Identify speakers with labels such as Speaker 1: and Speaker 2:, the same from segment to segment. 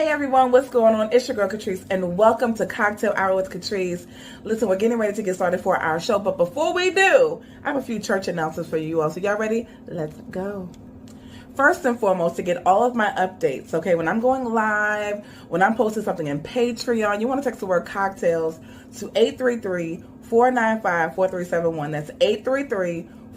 Speaker 1: Hey everyone, what's going on? It's your girl Catrice and welcome to Cocktail Hour with Catrice. Listen, we're getting ready to get started for our show, but before we do, I have a few church announcements for you all. So y'all ready? Let's go. First and foremost, to get all of my updates, okay, when I'm going live, when I'm posting something in Patreon, you want to text the word cocktails to 833-495-4371. That's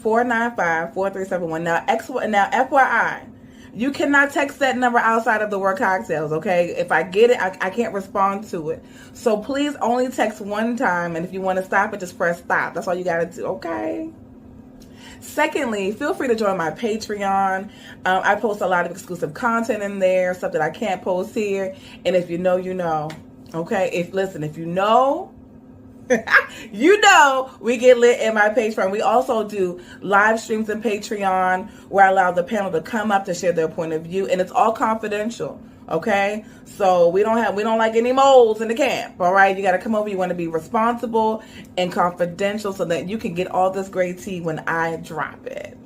Speaker 1: 833-495-4371. Now FYI, you cannot text that number outside of the word cocktails, okay? If I get it, I can't respond to it. So please only text one time, and if you want to stop it, just press stop. That's all you got to do, okay? Secondly, feel free to join my Patreon. I post a lot of exclusive content in there, stuff that I can't post here. And if you know, you know, okay? If you know, you know, we get lit in my Patreon. We also do live streams in Patreon where I allow the panel to come up to share their point of view, and it's all confidential. Okay, so we don't like any moles in the camp. All right, you got to come over. You want to be responsible and confidential so that you can get all this great tea when I drop it.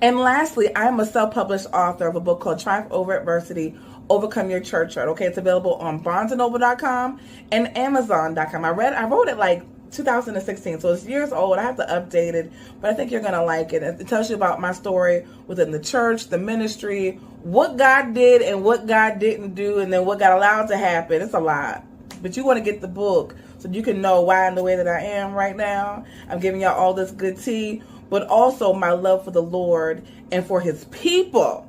Speaker 1: And lastly, I'm a self-published author of a book called Triumph Over Adversity, Overcome Your Church Hurt. Okay, it's available on BarnesandNoble.com and Amazon.com. I wrote it like 2016, so it's years old. I have to update it, but I think you're gonna like it. It tells you about my story within the church, the ministry, what God did and what God didn't do, and then what got allowed to happen. It's a lot, but you want to get the book so you can know why I'm the way that I am right now. I'm giving y'all all this good tea, but also my love for the Lord and for His people.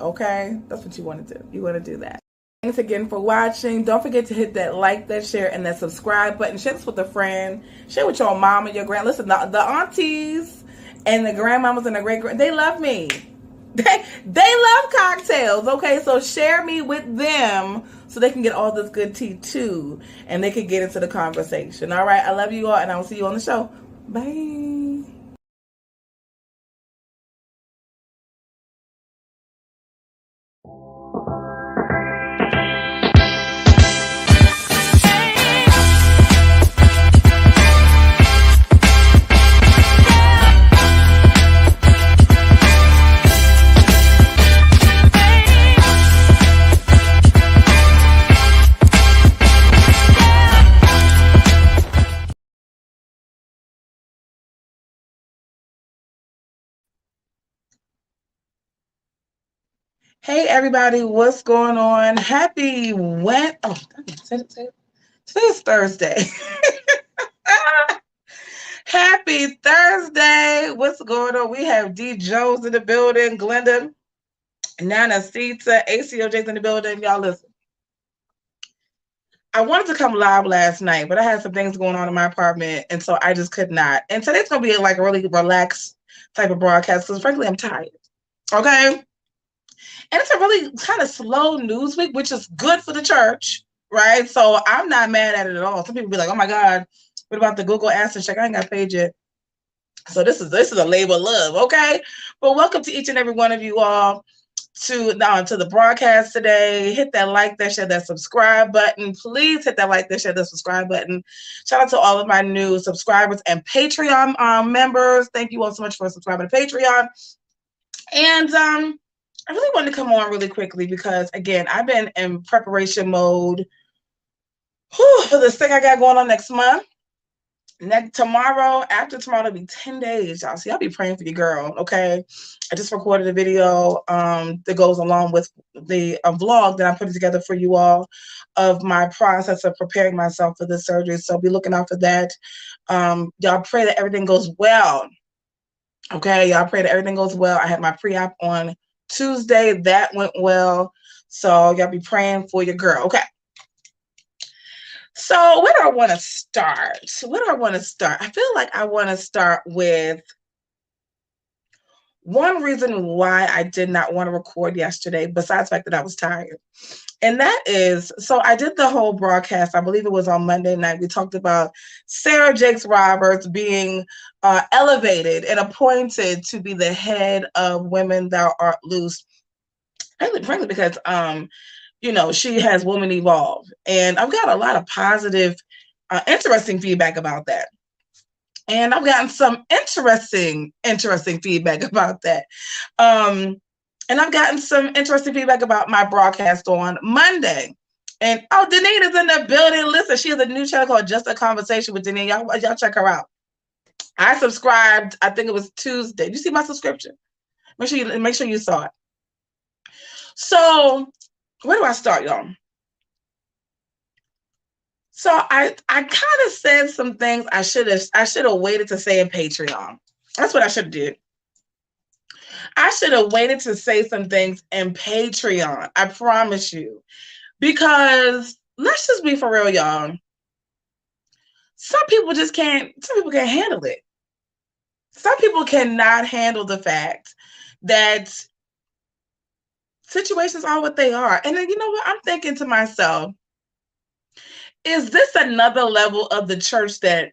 Speaker 1: Okay, that's what you want to do. You want to do that. Thanks again for watching. Don't forget to hit that like, that share, and that subscribe button. Share this with a friend. Share with your mom and your grand. Listen, the aunties and the grandmamas and the great-grand, they love me. They love cocktails. Okay, so share me with them so they can get all this good tea too, and they can get into the conversation. All right, I love you all, and I will see you on the show. Bye. Hey everybody, what's going on? Happy today's Thursday. Happy Thursday. What's going on? We have D Jones in the building, Glenda, Nana Sita, ACOJ's in the building. Y'all listen. I wanted to come live last night, but I had some things going on in my apartment, and so I just could not. And today's gonna be like a really relaxed type of broadcast because frankly I'm tired. Okay. And it's a really kind of slow news week, which is good for the church, right? So I'm not mad at it at all. Some people be like, oh my God, what about the Google Answer check? I ain't got paid yet. So this is a labor of love, okay? But welcome to each and every one of you all to the broadcast today. Hit that like, that share, that subscribe button. Please hit that like, that share, that subscribe button. Shout out to all of my new subscribers and Patreon members. Thank you all so much for subscribing to Patreon. And I really wanted to come on really quickly because, again, I've been in preparation mode for this thing I got going on next month. After tomorrow, it'll be 10 days, y'all. See, I'll be praying for your girl, okay? I just recorded a video that goes along with a vlog that I'm putting together for you all of my process of preparing myself for this surgery. So be looking out for that. Y'all pray that everything goes well, okay? Y'all pray that everything goes well. I had my pre-op on Tuesday. That went well. So y'all be praying for your girl. Okay. So where do I want to start? I feel like I want to start with one reason why I did not want to record yesterday, besides the fact that I was tired. And that is, so I did the whole broadcast. I believe it was on Monday night. We talked about Sarah Jakes Roberts being elevated and appointed to be the head of Women Thou Art Loose. Frankly, because she has Women Evolve, and I've got a lot of positive, interesting feedback about that. And I've gotten some interesting feedback about that. And I've gotten some interesting feedback about my broadcast on Monday. And oh, Deneen is in the building. Listen, she has a new channel called Just a Conversation with Deneen. Y'all check her out. I subscribed, I think it was Tuesday. Did you see my subscription? Make sure you saw it. So where do I start, y'all? So I kind of said some things I should have waited to say in Patreon. That's what I should have did. I should have waited to say some things in Patreon. I promise you. Because let's just be for real, y'all. Some people can't handle it. Some people cannot handle the fact that situations are what they are. And then, you know what? I'm thinking to myself, is this another level of the church that,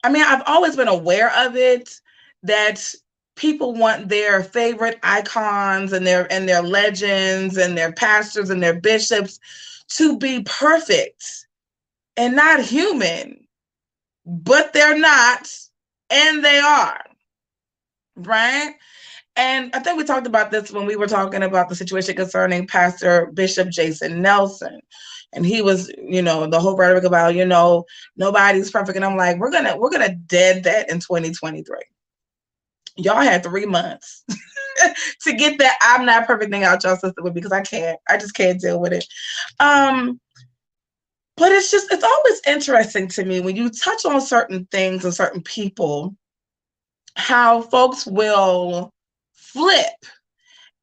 Speaker 1: I mean, I've always been aware of it, that people want their favorite icons and their legends and their pastors and their bishops to be perfect and not human, but they're not, and they are, right? And I think we talked about this when we were talking about the situation concerning Pastor Bishop Jason Nelson. And he was, the whole rhetoric about, nobody's perfect. And I'm like, we're gonna dead that in 2023. Y'all had 3 months to get that I'm not perfect thing out y'all system with, because I just can't deal with it. But it's always interesting to me when you touch on certain things and certain people, how folks will flip.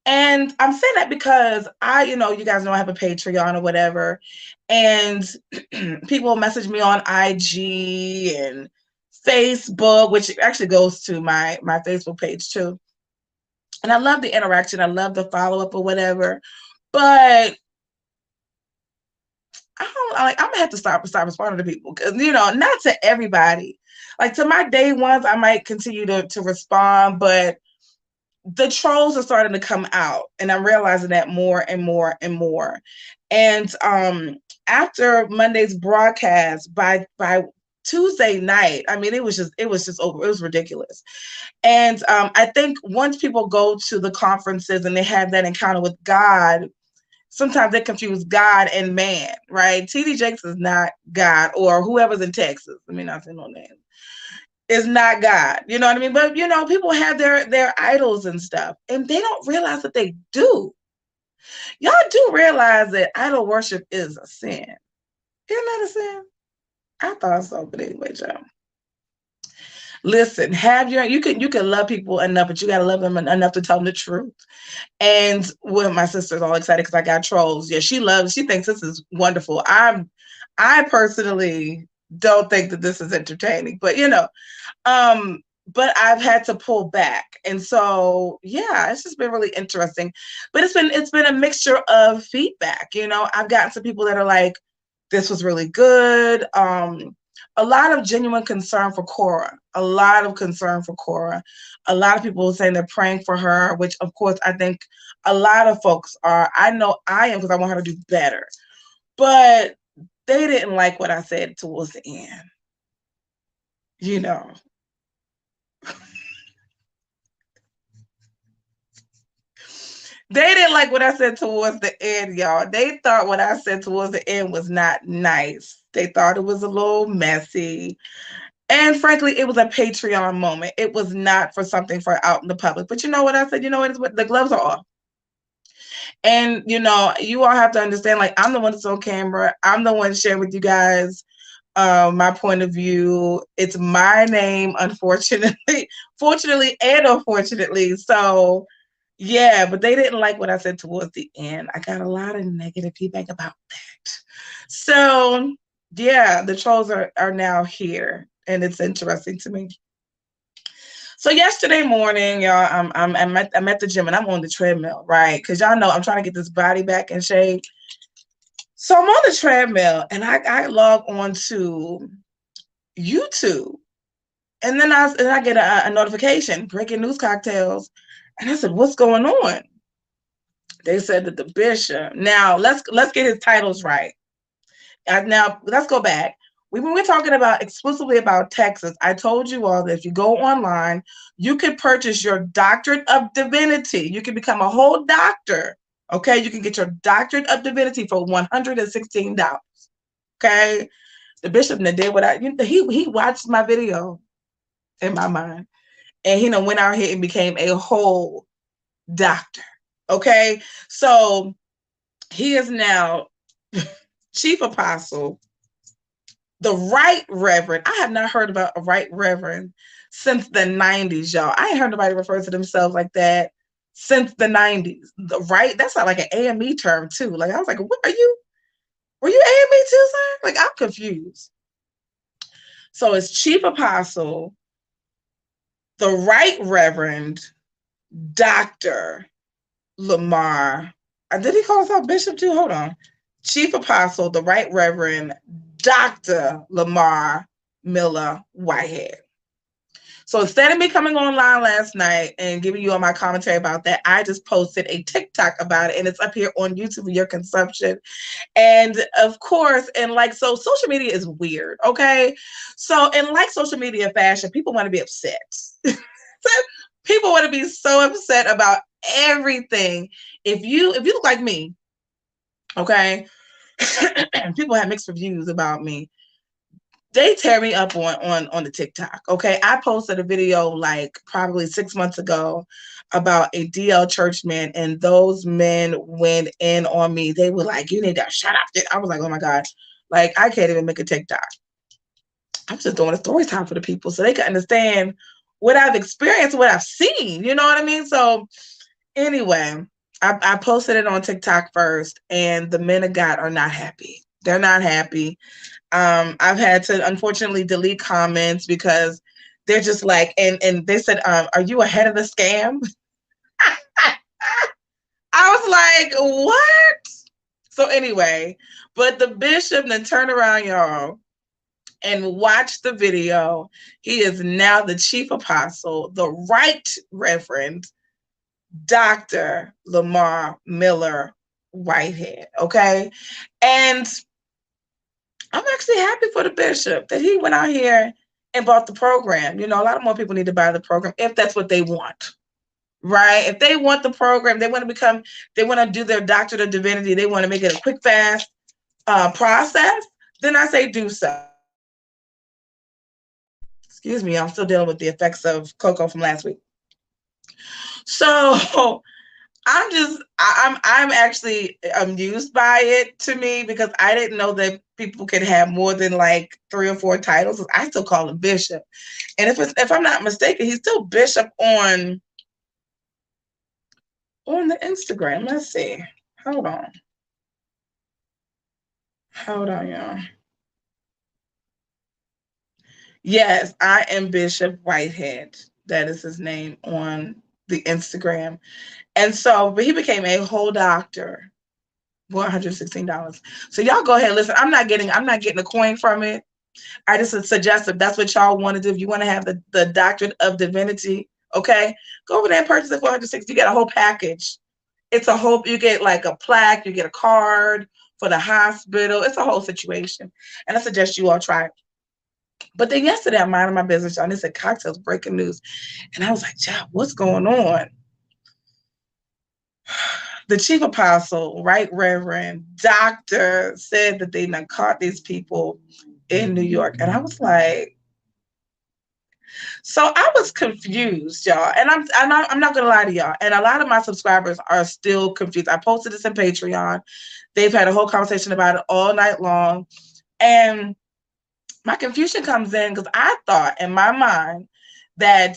Speaker 1: And I'm saying that because you guys know I have a Patreon or whatever, and people message me on IG and Facebook, which actually goes to my Facebook page too. And I love the interaction. I love the follow-up or whatever. But I'm gonna have to stop responding to people, because not to everybody. Like, to my day ones, I might continue to respond, but the trolls are starting to come out, and I'm realizing that more and more and more. And after Monday's broadcast, by Tuesday night, I mean, it was just over. It was ridiculous. And I think once people go to the conferences and they have that encounter with God, sometimes they confuse God and man, right? TD Jakes is not God, or whoever's in Texas. I mean, not saying no names. Is not God, you know what I mean? But people have their idols and stuff, and they don't realize that they do. Y'all do realize that idol worship is a sin. Isn't that a sin? I thought so, but anyway, y'all. Listen, you can love people enough, but you gotta love them enough to tell them the truth. And my sister's all excited because I got trolls. Yeah, she thinks this is wonderful. I personally don't think that this is entertaining, but but I've had to pull back. And so, yeah, it's just been really interesting. But it's been a mixture of feedback. I've gotten some people that are like, this was really good. A lot of genuine concern for Cora. A lot of concern for Cora. A lot of people saying they're praying for her, which, of course, I think a lot of folks are. I know I am, because I want her to do better. But they didn't like what I said towards the end. They didn't like what I said towards the end, y'all. They thought what I said towards the end was not nice. They thought it was a little messy. And frankly, it was a Patreon moment. It was not for something for out in the public. But you know what I said? The gloves are off. And, you all have to understand, like, I'm the one that's on camera. I'm the one sharing with you guys my point of view. It's my name, unfortunately, fortunately and unfortunately. So, yeah, but they didn't like what I said towards the end. I got a lot of negative feedback about that. So, yeah, the trolls are now here, and it's interesting to me. So yesterday morning, y'all, I'm at the gym, and I'm on the treadmill, right? Because y'all know I'm trying to get this body back in shape. So I'm on the treadmill, and I log on to YouTube, and then I get a notification, breaking news cocktails, and I said, what's going on? They said that the bishop. Now let's get his titles right. Now let's go back. when we're talking about exclusively about Texas, I told you all that if you go online, you can purchase your doctorate of divinity. You can become a whole doctor. Okay, you can get your doctorate of divinity for $116. Okay, the bishop did what he watched my video in my mind, and he went out here and became a whole doctor. Okay, so he is now chief apostle, the right reverend. I have not heard about a right reverend since the 90s, y'all. I ain't heard nobody refer to themselves like that since the 90s. The right, that's not like an AME term too. Like I was like, what are you? Were you AME too, sir? Like I'm confused. So it's chief apostle, the right reverend, Dr. Lamar. Did he call himself bishop too? Hold on. Chief apostle, the right reverend, Dr. Lamar Miller Whitehead. So instead of me coming online last night and giving you all my commentary about that, I just posted a TikTok about it, and it's up here on YouTube for your consumption. And of course, so social media is weird, okay? So in social media fashion, people want to be upset. People want to be so upset about everything. If you look like me, okay, people have mixed reviews about me. They tear me up on the TikTok. Okay, I posted a video like probably 6 months ago about a DL church man, and those men went in on me. They were like, "You need to shut up." I was like, "Oh my God!" Like I can't even make a TikTok. I'm just doing a story time for the people so they can understand what I've experienced, what I've seen. You know what I mean? So anyway, I posted it on TikTok first, and the men of God are not happy. They're not happy. I've had to unfortunately delete comments because they're just like, and they said, "Are you ahead of the scam?" I was like, "What?" So anyway, but the bishop then turned around, y'all, and watched the video. He is now the chief apostle, the right reverend, Dr. Lamar Miller Whitehead. Okay. And I'm actually happy for the bishop that he went out here and bought the program. A lot of more people need to buy the program if that's what they want, right? If they want the program, they want to do their doctorate of divinity, they want to make it a quick, fast process, then I say do so. Excuse me, I'm still dealing with the effects of cocoa from last week. So I'm actually amused by it, to me, because I didn't know that people could have more than like 3 or 4 titles. I still call him bishop. And if I'm not mistaken, he's still bishop on the Instagram. Let's see. Hold on, y'all. Yes, I am Bishop Whitehead. That is his name on the Instagram. And so, but he became a whole doctor, $116. So y'all go ahead. Listen, I'm not getting a coin from it. I just suggest if that's what y'all want to do, if you want to have the doctorate of divinity, okay, go over there and purchase it for $160. You get a whole package. It's a whole, you get like a plaque, you get a card for the hospital. It's a whole situation. And I suggest you all try it. But then yesterday, I'm minding my business, y'all, and it said cocktails breaking news. And I was like, "Child, what's going on?" The chief apostle, right reverend, doctor, said that they done caught these people in New York. And I was like, so I was confused, y'all. And I'm not gonna lie to y'all. And a lot of my subscribers are still confused. I posted this in Patreon. They've had a whole conversation about it all night long. And my confusion comes in because I thought in my mind that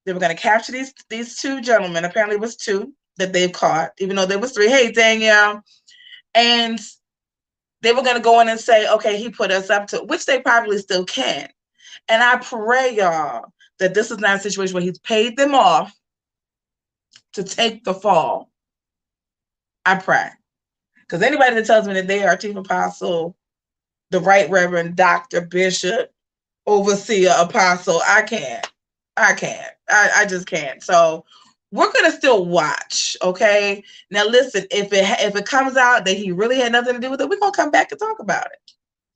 Speaker 1: they were going to capture these 2 gentlemen. Apparently it was 2 that they've caught, even though there was 3. Hey, Danielle. And they were going to go in and say, okay, he put us up to, which they probably still can. And I pray, y'all, that this is not a situation where he's paid them off to take the fall. I pray. Because anybody that tells me that they are chief apostle, the right reverend, doctor, bishop, overseer, apostle, I can't. I just can't. So we're gonna still watch, okay? Now listen, if it comes out that he really had nothing to do with it, we're gonna come back and talk about it.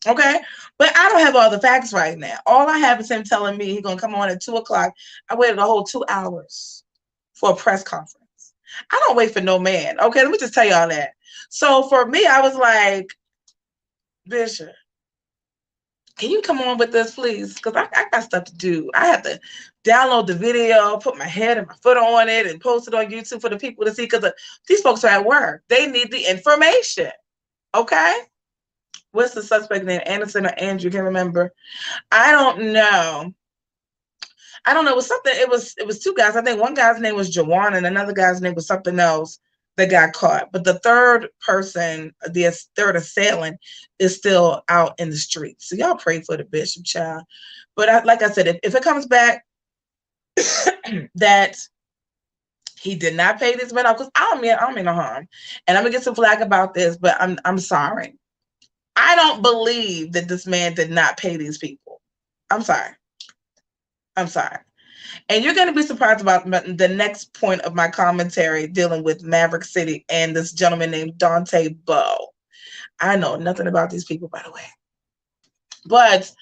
Speaker 1: Okay, but I don't have all the facts right now. All I have is him telling me he's gonna come on at 2 o'clock. I waited a whole 2 hours for a press conference. I don't wait for no man. Okay, let me just tell y'all that. So for me, I was like, Bishop, can you come on with this, please? Because I got stuff to do. I have to download the video, put my head and my foot on it, and post it on YouTube for the people to see. Because these folks are at work. They need the information. Okay? What's the suspect name? Anderson or Andrew? Can't remember. I don't know. It was something. It was two guys. I think one guy's name was Jawan, and another guy's name was something else that got caught. But the third person, the third assailant, is still out in the streets. So y'all pray for the bishop, child. But like I said, if it comes back that he did not pay these men off, because I don't mean no harm, and I'm gonna get some flack about this, but I'm sorry. I don't believe that this man did not pay these people. I'm sorry. And you're going to be surprised about the next point of my commentary dealing with Maverick City and this gentleman named Dante Bowe. I know nothing about these people, by the way, but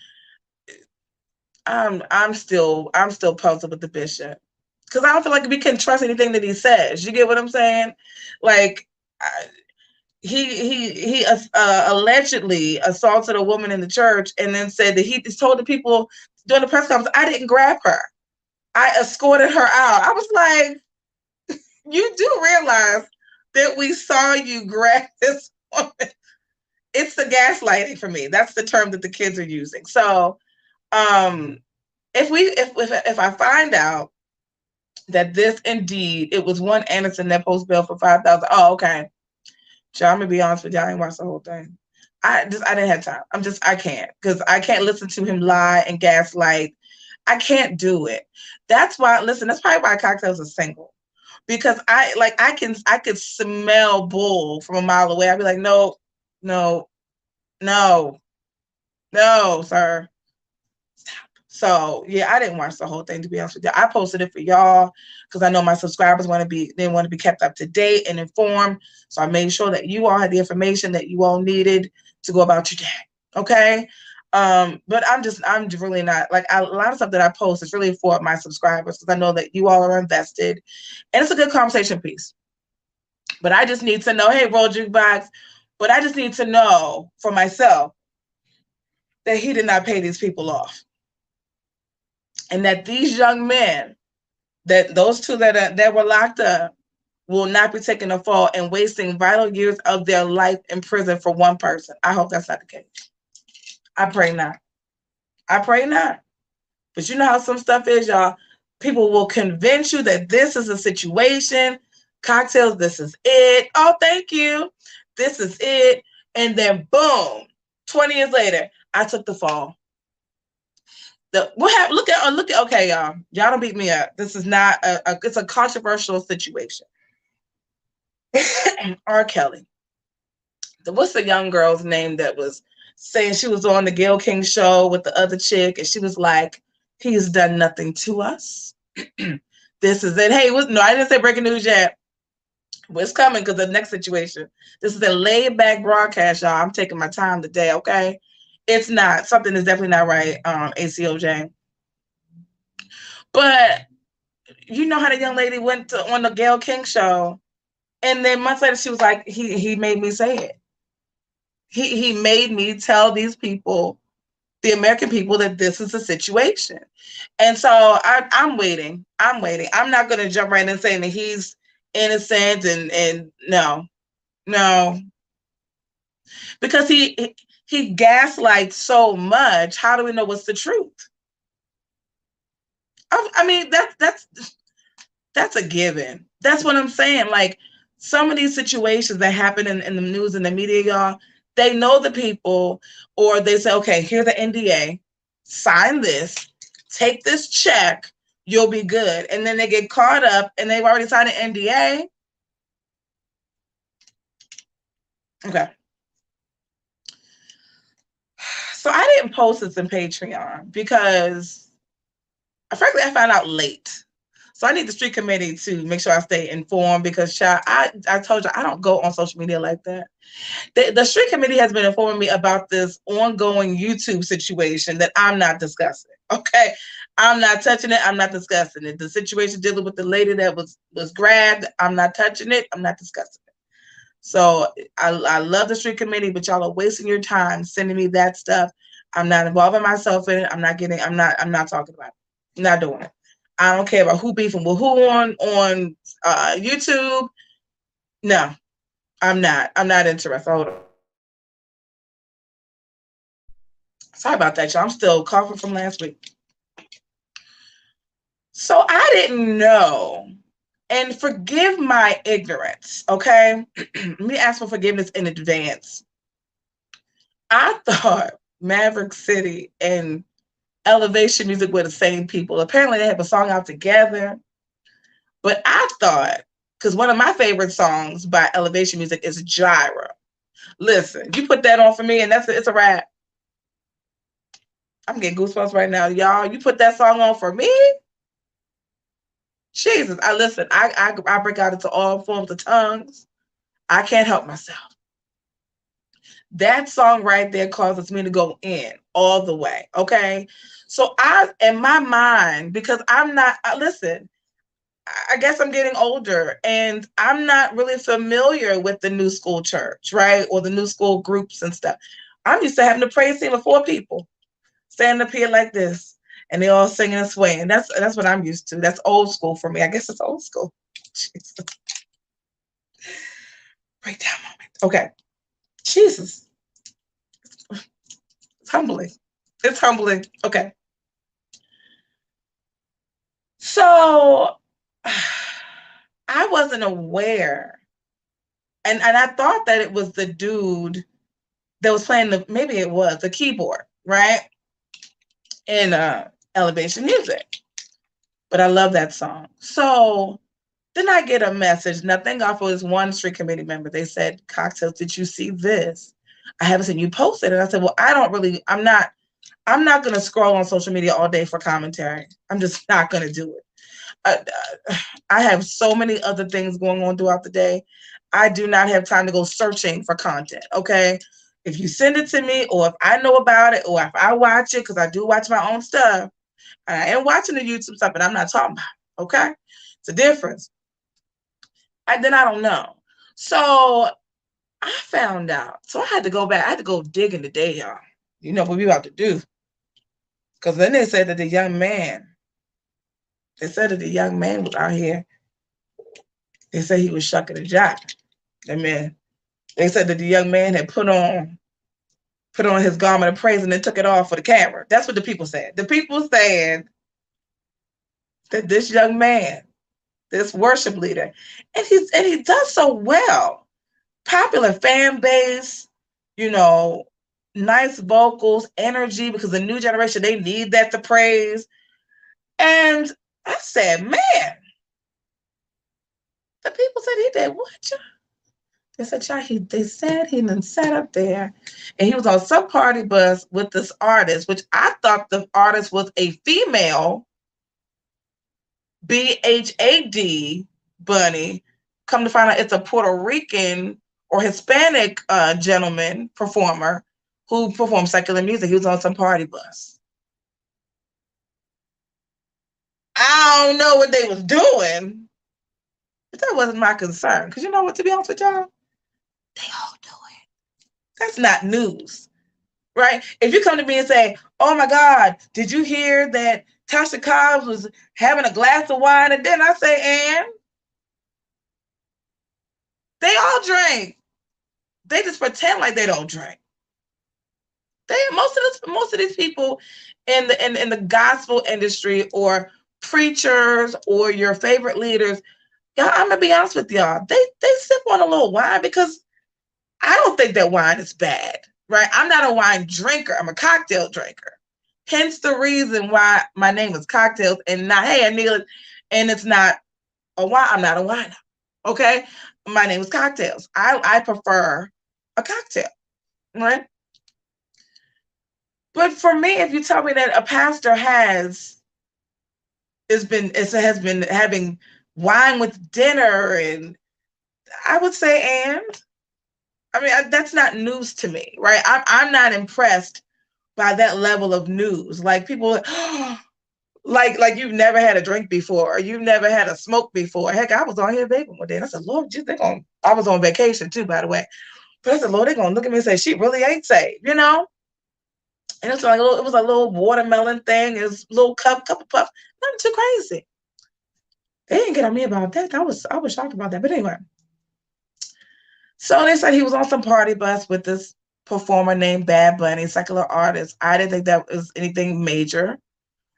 Speaker 1: I'm still puzzled with the bishop, because I don't feel like we can trust anything that he says. You get what I'm saying? Like, he allegedly assaulted a woman in the church, and then said that he told the people during the press conference, I didn't grab her. I escorted her out. I was like, you do realize that we saw you grab this woman. It's the gaslighting for me. That's the term that the kids are using. So if I find out that this indeed, it was one Anderson that post bail for $5,000. Oh, okay. So I'm gonna be honest with y'all, I ain't watched the whole thing. I didn't have time. I can't, because I can't listen to him lie and gaslight. I can't do it. That's why, listen, that's probably why Cocktails are single. Because I could smell bull from a mile away. I'd be like, no, sir. Stop. So yeah, I didn't watch the whole thing, to be honest with you. I posted it for y'all because I know my subscribers want to be kept up to date and informed. So I made sure that you all had the information that you all needed to go about your day. Okay. But I'm really not, like, a lot of stuff that I post is really for my subscribers, because I know that you all are invested, and it's a good conversation piece. But I just need to know, hey, Roll Jukebox, but I just need to know for myself that he did not pay these people off, and that these young men, that those two that were locked up, will not be taking a fall and wasting vital years of their life in prison for one person. I hope that's not the case. I pray not. But you know how some stuff is, y'all. People will convince you that this is a situation. Cocktails, this is it. Oh, thank you. This is it. And then boom, 20 years later, I took the fall. Look at, okay, y'all. Y'all don't beat me up. This is not it's a controversial situation. R. Kelly. What's the young girl's name that was saying she was on the Gayle King show with the other chick, and she was like, he's done nothing to us. This is it. Hey, no, I didn't say breaking news yet. But it's coming, because the next situation. This is a laid back broadcast, y'all. I'm taking my time today, okay? It's not. Something is definitely not right, ACOJ. But you know how the young lady went on the Gayle King show, and then months later she was like, he made me say it. He made me tell these people, the American people, that this is a situation. And so I'm waiting. I'm not going to jump right in and saying that he's innocent and no. Because he gaslights so much. How do we know what's the truth? I mean, that's a given. That's what I'm saying. Like, some of these situations that happen in the news and the media, y'all, they know the people, or they say, okay, here's the NDA, sign this, take this check, you'll be good. And then they get caught up and they've already signed an NDA. Okay. So I didn't post this in Patreon because, frankly, I found out late. So I need the street committee to make sure I stay informed because, child, I told you I don't go on social media like that. The street committee has been informing me about this ongoing YouTube situation that I'm not discussing. Okay, I'm not touching it. I'm not discussing it. The situation dealing with the lady that was grabbed, I'm not touching it. I'm not discussing it. So I love the street committee, but y'all are wasting your time sending me that stuff. I'm not involving myself in it. I'm not talking about it. I'm not doing it. I don't care about who beefing with who on YouTube. No, I'm not interested. Hold on. Sorry about that, y'all. I'm still coughing from last week. So I didn't know. And forgive my ignorance, okay? Let me ask for forgiveness in advance. I thought Maverick City and Elevation Music were the same people. Apparently they have a song out together. But I thought, because one of my favorite songs by Elevation Music is Gyra. Listen, you put that on for me and it's a wrap. I'm getting goosebumps right now, y'all. You put that song on for me? Jesus, I break out into all forms of tongues. I can't help myself. That song right there causes me to go in all the way, okay? So in my mind, because listen, I guess I'm getting older and I'm not really familiar with the new school church, right? Or the new school groups and stuff. I'm used to having a praise team of 4 people standing up here like this and they all singing and swaying. That's what I'm used to. That's old school for me. I guess it's old school. Jesus. Breakdown moment. Okay. Jesus. It's humbling. It's humbling. Okay. So I wasn't aware. And I thought that it was the dude that was playing maybe it was the keyboard, right? In Elevation Music. But I love that song. So then I get a message. Now, thank God for this one street committee member. They said, Cocktails, did you see this? I haven't seen you post it. And I said, well, I'm not going to scroll on social media all day for commentary. I'm just not going to do it. I have so many other things going on throughout the day. I do not have time to go searching for content, okay? If you send it to me or if I know about it or if I watch it, because I do watch my own stuff, and I am watching the YouTube stuff, and I'm not talking about it, okay? It's a difference. Then I don't know. So I found out. So I had to go back. I had to go dig in today, y'all. You know what we about to do. Because then they said that the young man was out here. They said he was shucking a jock. They said that the young man had put on his garment of praise and then took it off for the camera. That's what the people said. The people said that this young man, this worship leader, and he does so well. Popular fan base, nice vocals, energy, because the new generation, they need that to praise. And I said, man, the people said he did what, y'all? They said, y'all, they said he done sat up there and he was on some party bus with this artist, which I thought the artist was a female, BHAD bunny. Come to find out it's a Puerto Rican or Hispanic gentleman performer who performed secular music. He was on some party bus. I don't know what they was doing, but that wasn't my concern. Because you know what, to be honest with y'all, they all do it. That's not news, right? If you come to me and say, oh my God, did you hear that Tasha Cobbs was having a glass of wine? And then I say, and? They all drink. They just pretend like they don't drink. Most of these people in the gospel industry or preachers or your favorite leaders, y'all, I'm gonna be honest with y'all, they sip on a little wine because I don't think that wine is bad, right? I'm not a wine drinker. I'm a cocktail drinker. Hence the reason why my name is Cocktails and not, hey, Anila, and it's not a wine. I'm not a wine. Okay? My name is Cocktails. I prefer a cocktail, right? But for me, if you tell me that a pastor has has been having wine with dinner, and I would say, and I mean, that's not news to me, right? I'm not impressed by that level of news. Like people, like you've never had a drink before, or you've never had a smoke before. Heck, I was on here vaping one day, and I said, Lord, I was on vacation too, by the way. But I said, Lord, they're gonna look at me and say, she really ain't saved, you know? And it was a little watermelon thing, it was a little cup of puff, nothing too crazy. They didn't get on me about that. I was shocked about that. But anyway. So they said he was on some party bus with this performer named Bad Bunny, secular artist. I didn't think that was anything major.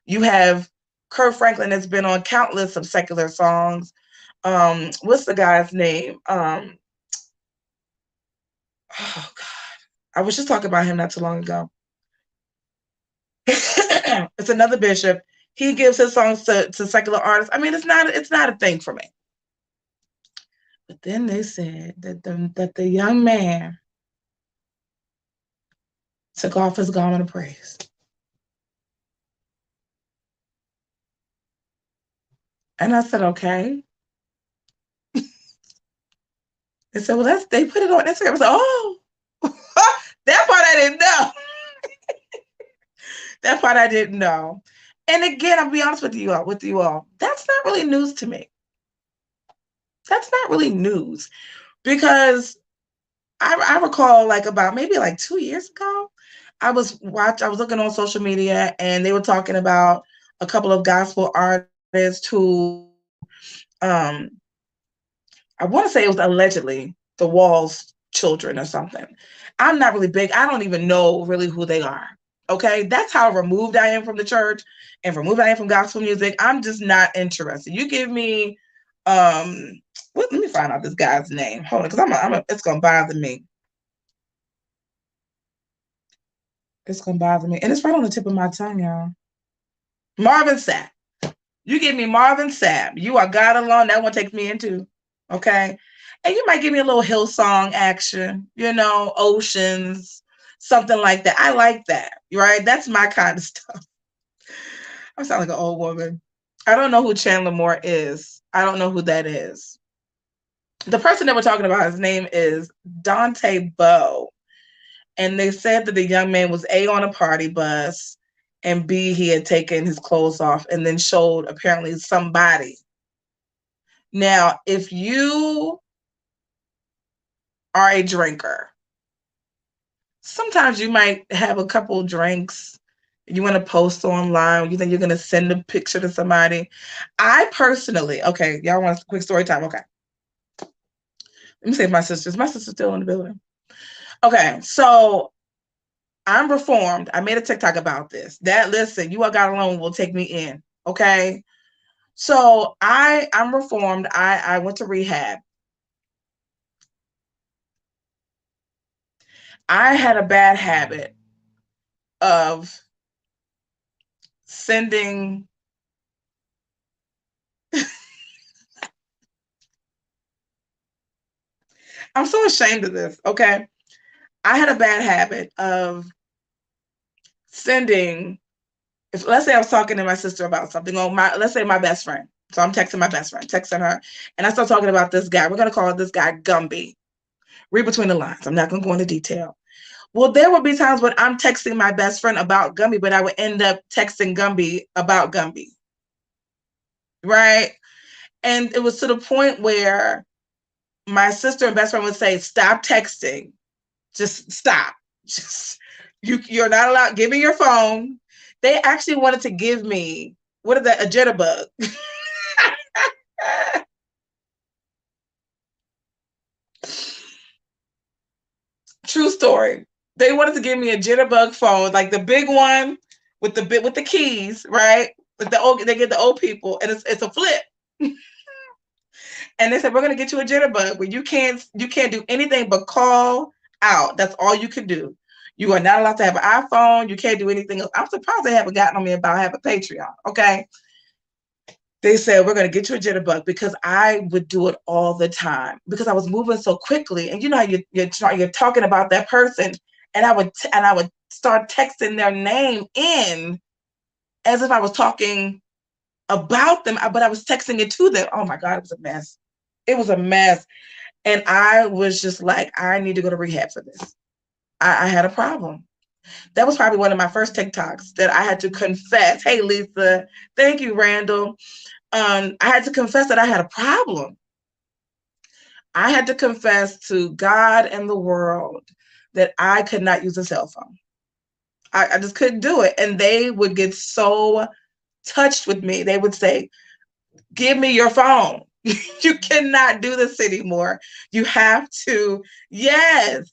Speaker 1: You have Kirk Franklin that's been on countless of secular songs. What's the guy's name? Oh God. I was just talking about him not too long ago. It's another bishop. He gives his songs to secular artists. I mean, it's not a thing for me. But then they said that the young man took off his garment of praise. And I said, okay. They said, well, they put it on Instagram. I said, oh, that part I didn't know. That part I didn't know. And again, I'll be honest with you all, that's not really news to me. That's not really news, because I recall about maybe 2 years ago, I was looking on social media, and they were talking about a couple of gospel artists who, I want to say it was allegedly the Wall's children or something. I'm not really big. I don't even know really who they are. Okay, that's how removed I am from the church and removed I am from gospel music. I'm just not interested. You give me, let me find out this guy's name. Hold on, because it's gonna bother me. It's gonna bother me, and it's right on the tip of my tongue, y'all. Marvin Sapp. You give me Marvin Sapp. You Are God Alone. That one takes me into. Okay, and you might give me a little Hillsong action. Oceans. Something like that. I like that, right? That's my kind of stuff. I sound like an old woman. I don't know who Chandler Moore is. I don't know who that is. The person that we're talking about, his name is Dante Bowe. And they said that the young man was A, on a party bus, and B, he had taken his clothes off and then showed apparently somebody. Now, if you are a drinker, sometimes you might have a couple drinks, you want to post online, you think you're going to send a picture to somebody. I personally, okay, y'all want a quick story time? Okay. Let me see if my sister's still in the building. Okay, so I'm reformed. I made a TikTok about this. Listen, You Are God Alone will take me in, okay? So I'm reformed. I went to rehab. I had a bad habit of sending I'm so ashamed of this, okay? I had a bad habit of sending, let's say I was talking to my sister about something, or let's say my best friend. So I'm texting my best friend, texting her, and I start talking about this guy. We're going to call this guy Gumby. Read between the lines. I'm not going to go into detail. Well, there would be times when I'm texting my best friend about Gumby, but I would end up texting Gumby about Gumby. Right? And it was to the point where my sister and best friend would say, stop texting. Just stop. You're not allowed. Give me your phone. They actually wanted to give me, what is that, a jitterbug. True story. They wanted to give me a jitterbug phone, like the big one with the keys, right? They get the old people, and it's a flip. And they said, we're gonna get you a jitterbug, but you can't do anything but call out. That's all you can do. You are not allowed to have an iPhone. You can't do anything else. I'm surprised they haven't gotten on me about having a Patreon. Okay. They said, we're going to get you a jitterbug, because I would do it all the time because I was moving so quickly. And you know how you're talking about that person, and I would start texting their name in as if I was talking about them, but I was texting it to them. Oh my God, it was a mess. It was a mess. And I was just like, I need to go to rehab for this. I had a problem. That was probably one of my first TikToks that I had to confess. Hey, Lisa. Thank you, Randall. I had to confess that I had a problem. I had to confess to God and the world that I could not use a cell phone. I just couldn't do it. And they would get so touched with me. They would say, give me your phone. You cannot do this anymore. You have to, yes,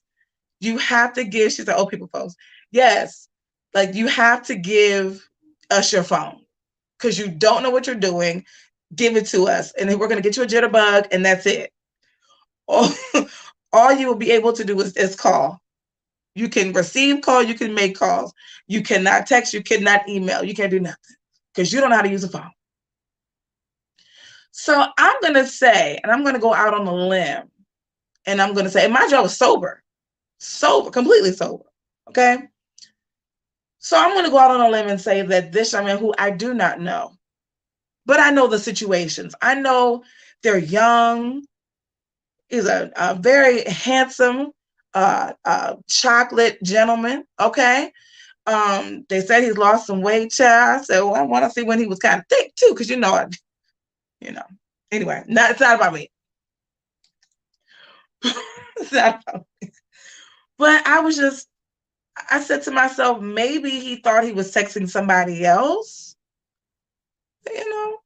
Speaker 1: you have to give, she's an old people post. Yes, like you have to give us your phone because you don't know what you're doing. Give it to us. And then we're going to get you a jitterbug and that's it. All you will be able to do is call. You can receive call, you can make calls. You cannot text, you cannot email, you can't do nothing because you don't know how to use a phone. So I'm going to say, and I'm going to go out on a limb, and I'm going to say, and my job was sober, completely sober, okay? So I'm going to go out on a limb and say that this young man who I do not know, but I know the situations. I know they're young. He's a very handsome chocolate gentleman, okay? They said he's lost some weight, child. So I want to see when he was kind of thick too, because anyway, it's not about me. It's not about me. But I said to myself, maybe he thought he was texting somebody else.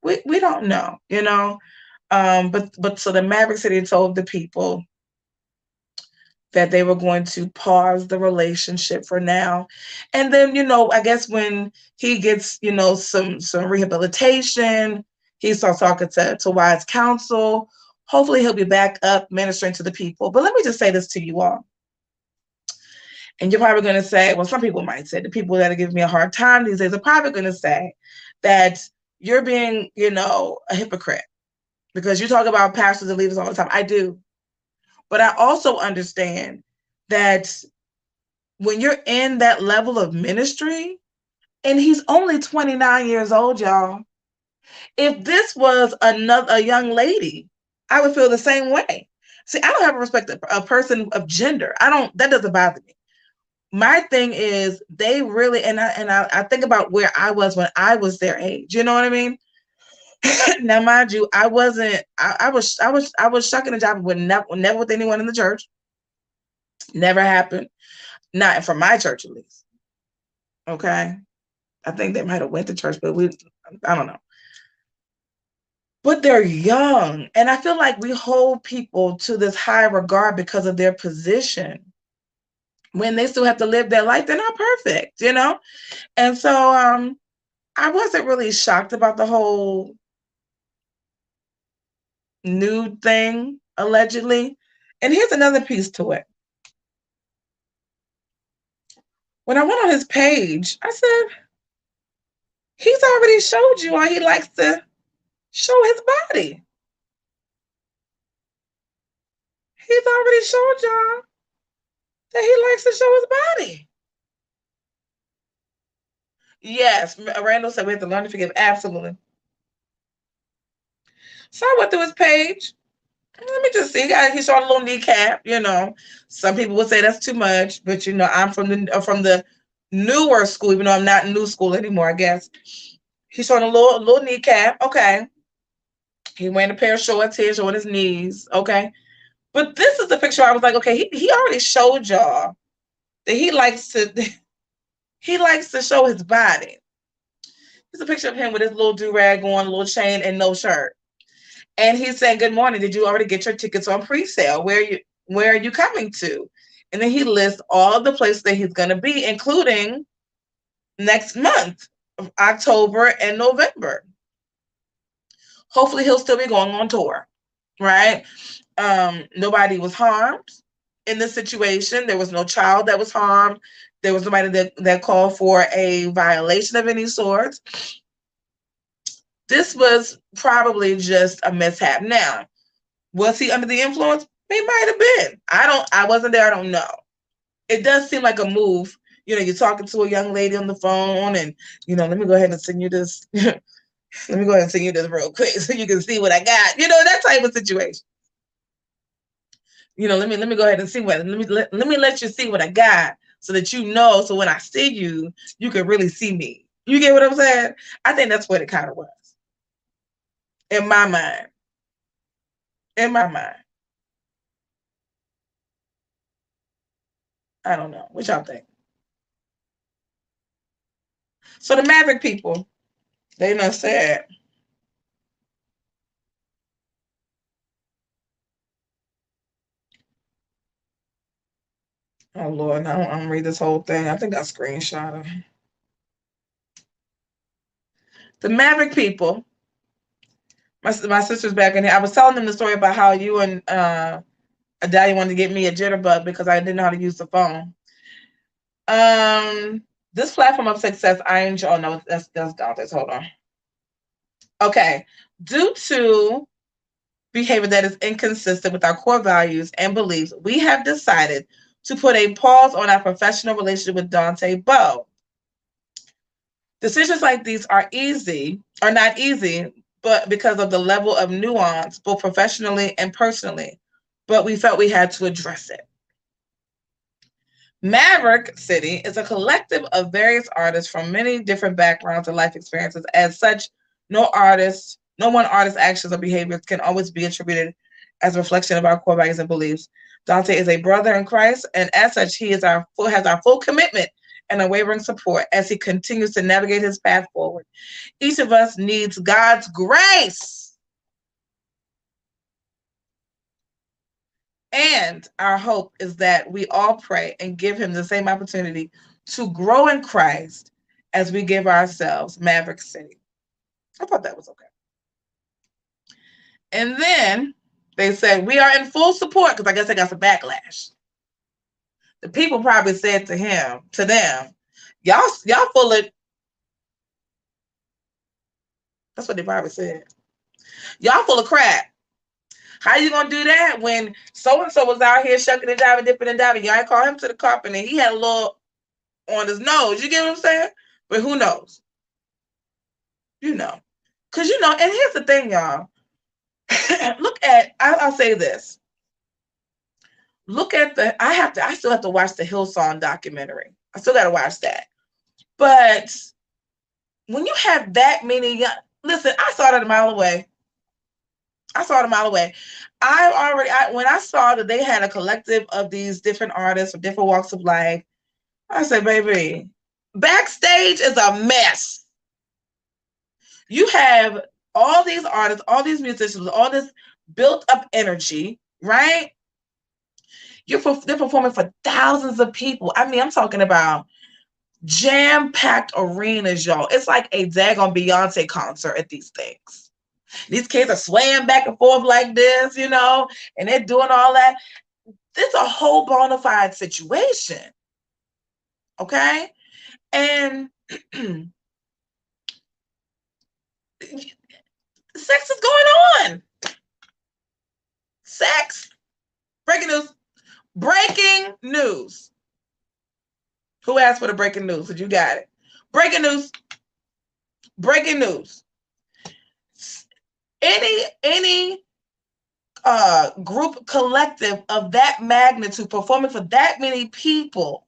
Speaker 1: We don't know, but so the Maverick City told the people that they were going to pause the relationship for now. And then, I guess when he gets, some rehabilitation, he starts talking to wise counsel. Hopefully he'll be back up ministering to the people. But let me just say this to you all. And you're probably going to say, well, some people might say, the people that are giving me a hard time these days are probably going to say that you're being, a hypocrite because you talk about pastors and leaders all the time. I do. But I also understand that when you're in that level of ministry, and he's only 29 years old, y'all. If this was a young lady, I would feel the same way. See, I don't have a respect a person of gender. That doesn't bother me. My thing is they really, and I think about where I was when I was their age. You know what I mean? Now, mind you, I was shucking a job with never with anyone in the church. Never happened. Not from my church, at least. Okay. I think they might have went to church, but I don't know. But they're young. And I feel like we hold people to this high regard because of their position when they still have to live their life. They're not perfect, And so I wasn't really shocked about the whole nude thing, allegedly. And here's another piece to it. When I went on his page, I said, he's already showed you how he likes to show his body. He's already showed y'all that he likes to show his body. Yes, Randall said we have to learn to forgive. Absolutely. So I went through his page. Let me just see. He showed a little kneecap. Some people would say that's too much, but I'm from the newer school, even though I'm not in new school anymore. I guess he's showing a little kneecap. Okay. He wearing a pair of shorts here, showing his knees. Okay. But this is the picture I was like, okay, he already showed y'all that he likes to show his body. There's a picture of him with his little do-rag on, a little chain, and no shirt. And he's saying, good morning. Did you already get your tickets on pre-sale? Where are you coming to? And then he lists all the places that he's going to be, including next month, October and November. Hopefully he'll still be going on tour, right? Nobody was harmed in this situation. There was no child that was harmed. There was nobody that called for a violation of any sort. This was probably just a mishap. Now, was he under the influence? He might have been. I wasn't there. I don't know. It does seem like a move. You're talking to a young lady on the phone and, let me go ahead and send you this. Let me go ahead and send you this real quick so you can see what I got. You know, that type of situation. You know, let me go ahead and see what let me let you see what I got so that you know. So when I see you, you can really see me. You get what I'm saying? I think that's what it kind of was. In my mind. In my mind. I don't know. What y'all think? So the Maverick people, they done said, oh Lord, now I'm gonna read this whole thing. I think I screenshot it. The Maverick people, my sister's back in here. I was telling them the story about how you and Adalia wanted to get me a jitterbug because I didn't know how to use the phone. This platform of success, oh no, that's Dante's. Hold on. Okay. Due to behavior that is inconsistent with our core values and beliefs, we have decided to put a pause on our professional relationship with Dante Bowe. Decisions like these are not easy, but because of the level of nuance, both professionally and personally, but we felt we had to address it. Maverick City is a collective of various artists from many different backgrounds and life experiences. As such, no one artist's actions or behaviors can always be attributed as a reflection of our core values and beliefs. Dante is a brother in Christ, and as such, he has our full commitment and unwavering support as he continues to navigate his path forward. Each of us needs God's grace. And our hope is that we all pray and give him the same opportunity to grow in Christ as we give ourselves Maverick City. I thought that was okay. And then they said, we are in full support, because I guess they got some backlash. The people probably said to them, y'all full of, that's what they probably said. Y'all full of crap. How you gonna do that when so-and-so was out here shucking and diving, dipping and diving? Y'all call him to the carpet and he had a little on his nose. You get what I'm saying? But who knows? You know. Because, you know, and here's the thing, y'all. Look at, I'll say this. Look at I still have to watch the Hillsong documentary. I still got to watch that. But when you have that many listen, I saw it a mile away. When I saw that they had a collective of these different artists from different walks of life, I said, baby, backstage is a mess. You have all these artists, all these musicians, all this built up energy, right? They're performing for thousands of people. I mean, I'm talking about jam-packed arenas, y'all. It's like a daggone Beyonce concert at these things. These kids are swaying back and forth like this, you know, and they're doing all that. It's a whole bona fide situation. Okay? And sex is going on. Sex. Breaking news. Breaking news. Who asked for the breaking news? But you got it. Breaking news. Breaking news. Any group collective of that magnitude performing for that many people,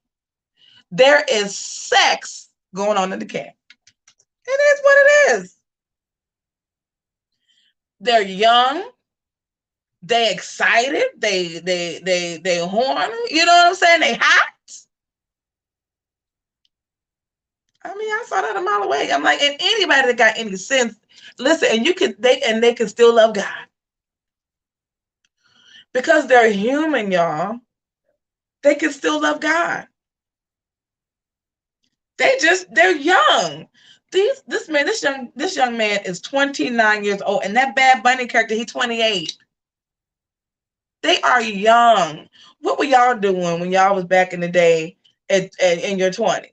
Speaker 1: there is sex going on in the camp. It is what it is. They're young. They excited. They horny. You know what I'm saying? They hot. I mean, I saw that a mile away. I'm like, and anybody that got any sense, listen, and they can still love God. Because they're human, y'all. They can still love God. They're young. This young man is 29 years old, and that Bad Bunny character, he's 28. They are young. What were y'all doing when y'all was back in the day in your 20s?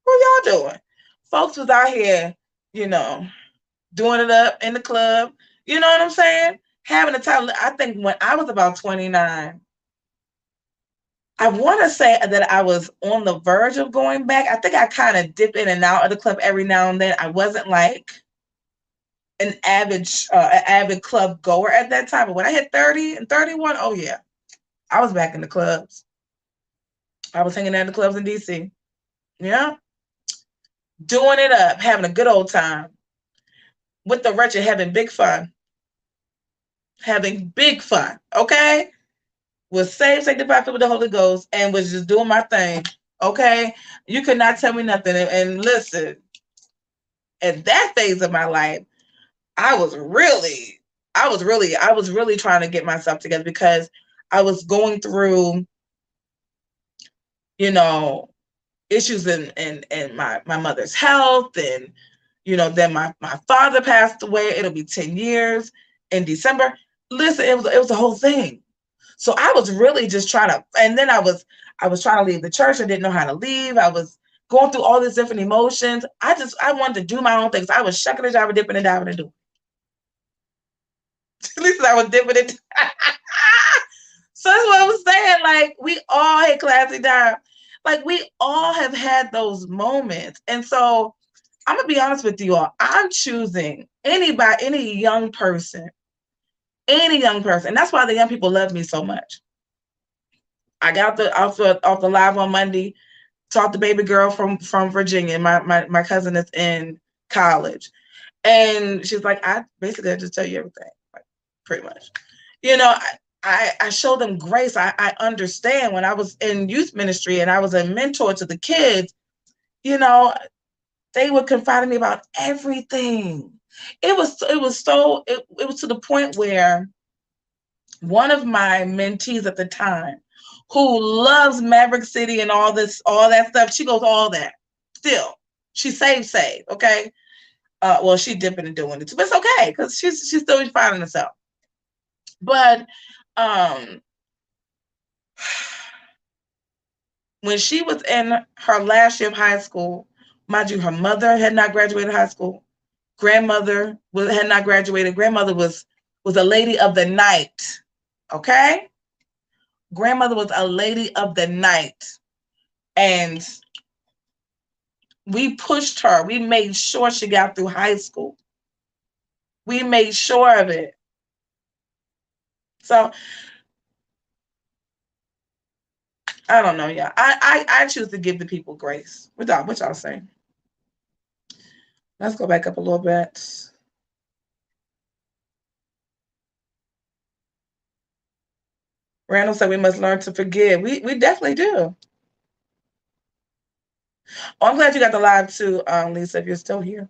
Speaker 1: What were y'all doing? Folks was out here, you know, doing it up in the club. You know what I'm saying? Having a time. I think when I was about 29, I want to say that I was on the verge of going back. I think I kind of dip in and out of the club every now and then. I wasn't like an avid club goer at that time. But when I hit 30 and 31, oh yeah, I was back in the clubs. I was hanging out in the clubs in DC. Yeah. Doing it up, having a good old time. With the wretched, having big fun. Having big fun, okay? Was saved, sanctified, filled with the Holy Ghost, and was just doing my thing, okay? You could not tell me nothing. And listen, at that phase of my life, I was really trying to get myself together because I was going through, you know, issues in my mother's health, and then my father passed away. It'll be 10 years in December. Listen, it was a whole thing. So I was really just trying to, and then I was trying to leave the church. I didn't know how to leave. I was going through all these different emotions. I wanted to do my own things. I was shucking and jiving, dipping and diving and doing. At least I was dipping and So that's what I was saying. Like, we all had classy time. Like, we all have had those moments. And so I'm going to be honest with you all. I'm choosing any young person. Any young person. And that's why the young people love me so much. I got off the live on Monday, talked to baby girl from Virginia. My cousin is in college. And she's like, I just tell you everything, like, pretty much. I show them grace. I understand. When I was in youth ministry and I was a mentor to the kids, they would confide in me about everything. It was to the point where one of my mentees at the time, who loves Maverick City and all that stuff, she goes, all that. Still, she saved, okay? Well, she dipping and doing it too, but it's okay because she's still finding herself. But when she was in her last year of high school, mind you, her mother had not graduated high school. Grandmother had not graduated. Grandmother was a lady of the night, okay? Grandmother was a lady of the night. And we pushed her. We made sure she got through high school. We made sure of it. So I don't know, yeah. I choose to give the people grace. What y'all saying? Let's go back up a little bit. Randall said we must learn to forgive. We definitely do. Oh, I'm glad you got the live too, Lisa, if you're still here.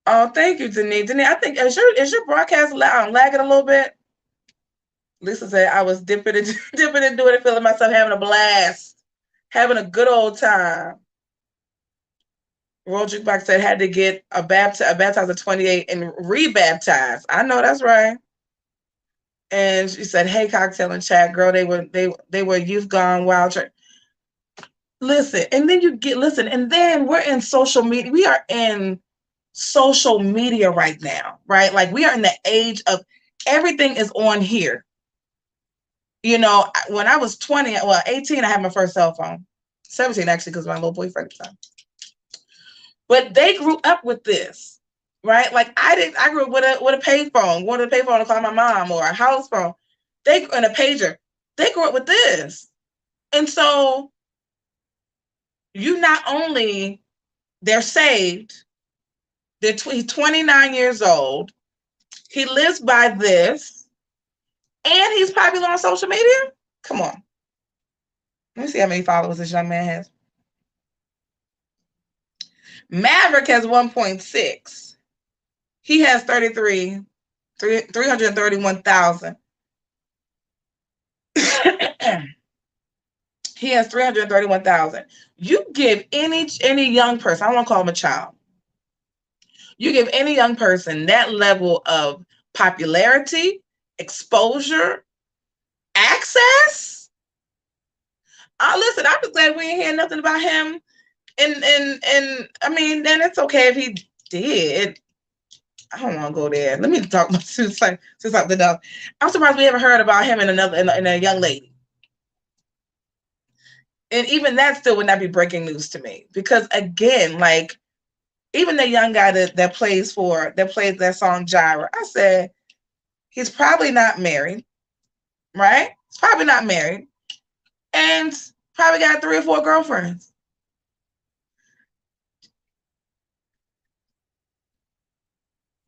Speaker 1: Oh, thank you, Denise. Denise, I think is your broadcast lagging a little bit? Lisa said I was dipping and doing it, feeling myself having a blast, having a good old time. Roll Jukebox said had to get a baptized at 28 and rebaptized. I know that's right. And she said, "Hey, cocktail and chat, girl. They were youth gone wild." Listen, and then and then we're in social media. We are in social media right now, right? Like, we are in the age of everything is on here. When I was 18, I had my first cell phone. 17 actually, because my little boyfriend at the time. But they grew up with this, right? Like, I grew up with a payphone, wanted a payphone to call my mom, or a house phone. And a pager. They grew up with this. And so not only they're saved, he's 29 years old. He lives by this, and he's popular on social media. Come on. Let me see how many followers this young man has. Maverick has 1.6. He has 331,000. He has 331,000. You give any young person, I don't want to call him a child. You give any young person that level of popularity, exposure, access. Listen, I'm just glad we ain't hear nothing about him. And I mean, then it's okay if he did. I don't want to go there. Let me talk about something else. I'm surprised we haven't heard about him in a young lady. And even that still would not be breaking news to me, because again, like, Even the young guy that plays that song Gyra, I said, he's probably not married, right? He's probably not married. And probably got 3 or 4 girlfriends.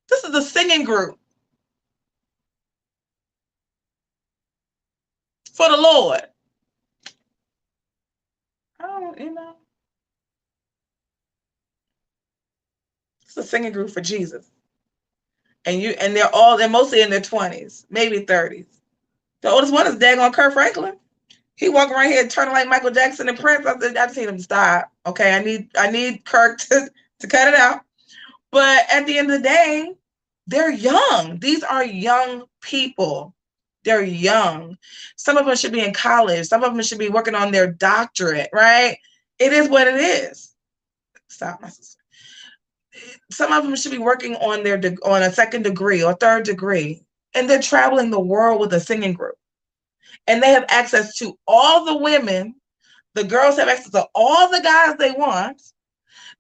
Speaker 1: This is a singing group for the Lord. It's a singing group for Jesus. And they're mostly in their 20s, maybe 30s. The oldest one is daggone Kurt Franklin. He walking around here turning like Michael Jackson and Prince. I just need him to stop. Okay, I need Kirk to cut it out. But at the end of the day, they're young. These are young people. They're young. Some of them should be in college. Some of them should be working on their doctorate, right? It is what it is. Stop, my sister. Some of them should be working on on a second degree or third degree. And they're traveling the world with a singing group. And they have access to all the women. The girls have access to all the guys they want.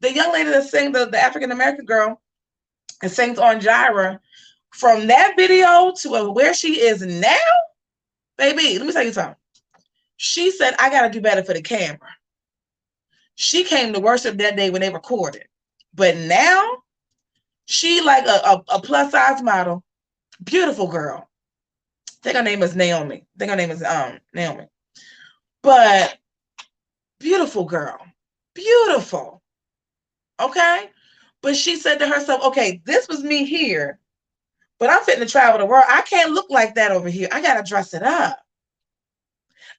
Speaker 1: The young lady that sings, the African-American girl, and sings on Gyra, from that video to where she is now, baby, let me tell you something. She said, I got to do better for the camera. She came to worship that day when they recorded. But now, she like a plus-size model. Beautiful girl. I think her name is Naomi. Naomi. But beautiful girl. Beautiful. Okay? But she said to herself, okay, this was me here, but I'm fitting to travel the world. I can't look like that over here. I got to dress it up.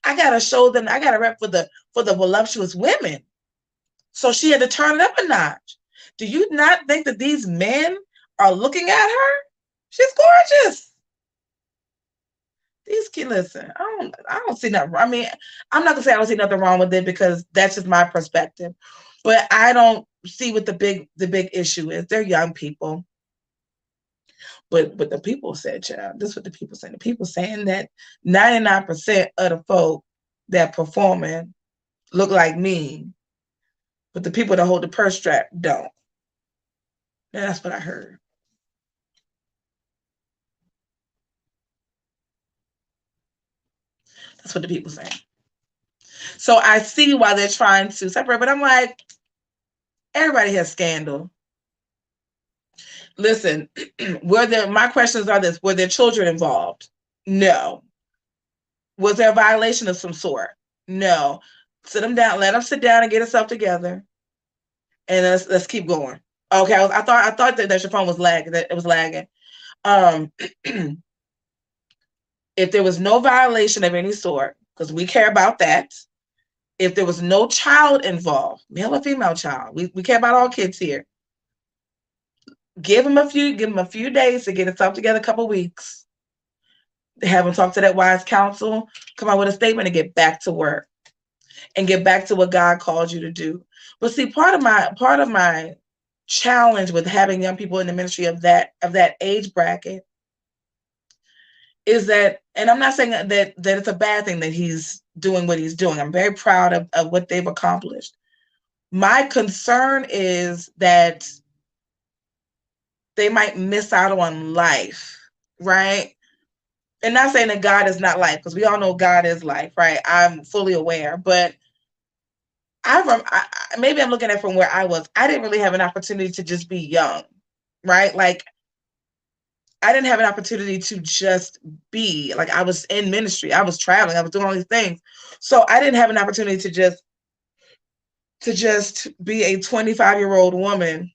Speaker 1: I got to show them. I got to rep for the voluptuous women. So she had to turn it up a notch. Do you not think that these men are looking at her? She's gorgeous. These kids, listen, I don't see nothing. I mean, I'm not gonna say I don't see nothing wrong with it because that's just my perspective. But I don't see what the big issue is. They're young people. But the people said, child, this is what the people saying. The people saying that 99% of the folk that performing look like me, but the people that hold the purse strap don't. And that's what I heard. That's what the people saying. So I see why they're trying to separate, but I'm like, everybody has scandal. Listen, my questions are this: were there children involved? No. Was there a violation of some sort? No. Sit them down, let them sit down and get itself together, and let's keep going. Okay, I thought that your phone was lagging. That it was lagging. If there was no violation of any sort, because we care about that. If there was no child involved, male or female child, we care about all kids here. Give them a few days to get itself together, a couple weeks. Have them talk to that wise counsel, come out with a statement, and get back to work, and get back to what God called you to do. But see, part of my challenge with having young people in the ministry of that age bracket is that, and I'm not saying that it's a bad thing that he's doing what he's doing. I'm very proud of what they've accomplished. My concern is that they might miss out on life, right? And not saying that God is not life, because we all know God is life, right? I'm fully aware, but maybe I'm looking at it from where I was. I didn't really have an opportunity to just be young, right? Like, I didn't have an opportunity to just be, like, I was in ministry, I was traveling, I was doing all these things. So I didn't have an opportunity to just be a 25-year-old woman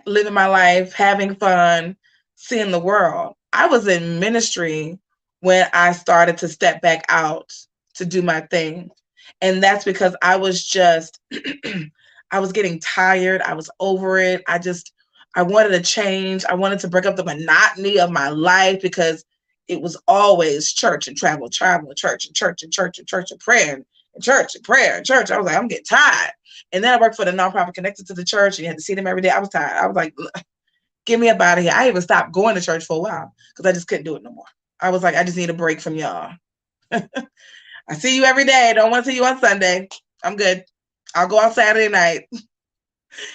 Speaker 1: living my life, having fun, seeing the world. I was in ministry when I started to step back out to do my thing. And that's because I was just, I was getting tired. I was over it. I wanted to change. I wanted to break up the monotony of my life because it was always church and travel, church and church and church and church and prayer and church and prayer and church. I was like, I'm getting tired. And then I worked for the nonprofit connected to the church, and you had to see them every day. I was tired. I was like, get me up out of here. I even stopped going to church for a while because I just couldn't do it no more. I was like, I just need a break from y'all. I see you every day. Don't want to see you on Sunday. I'm good. I'll go on Saturday night.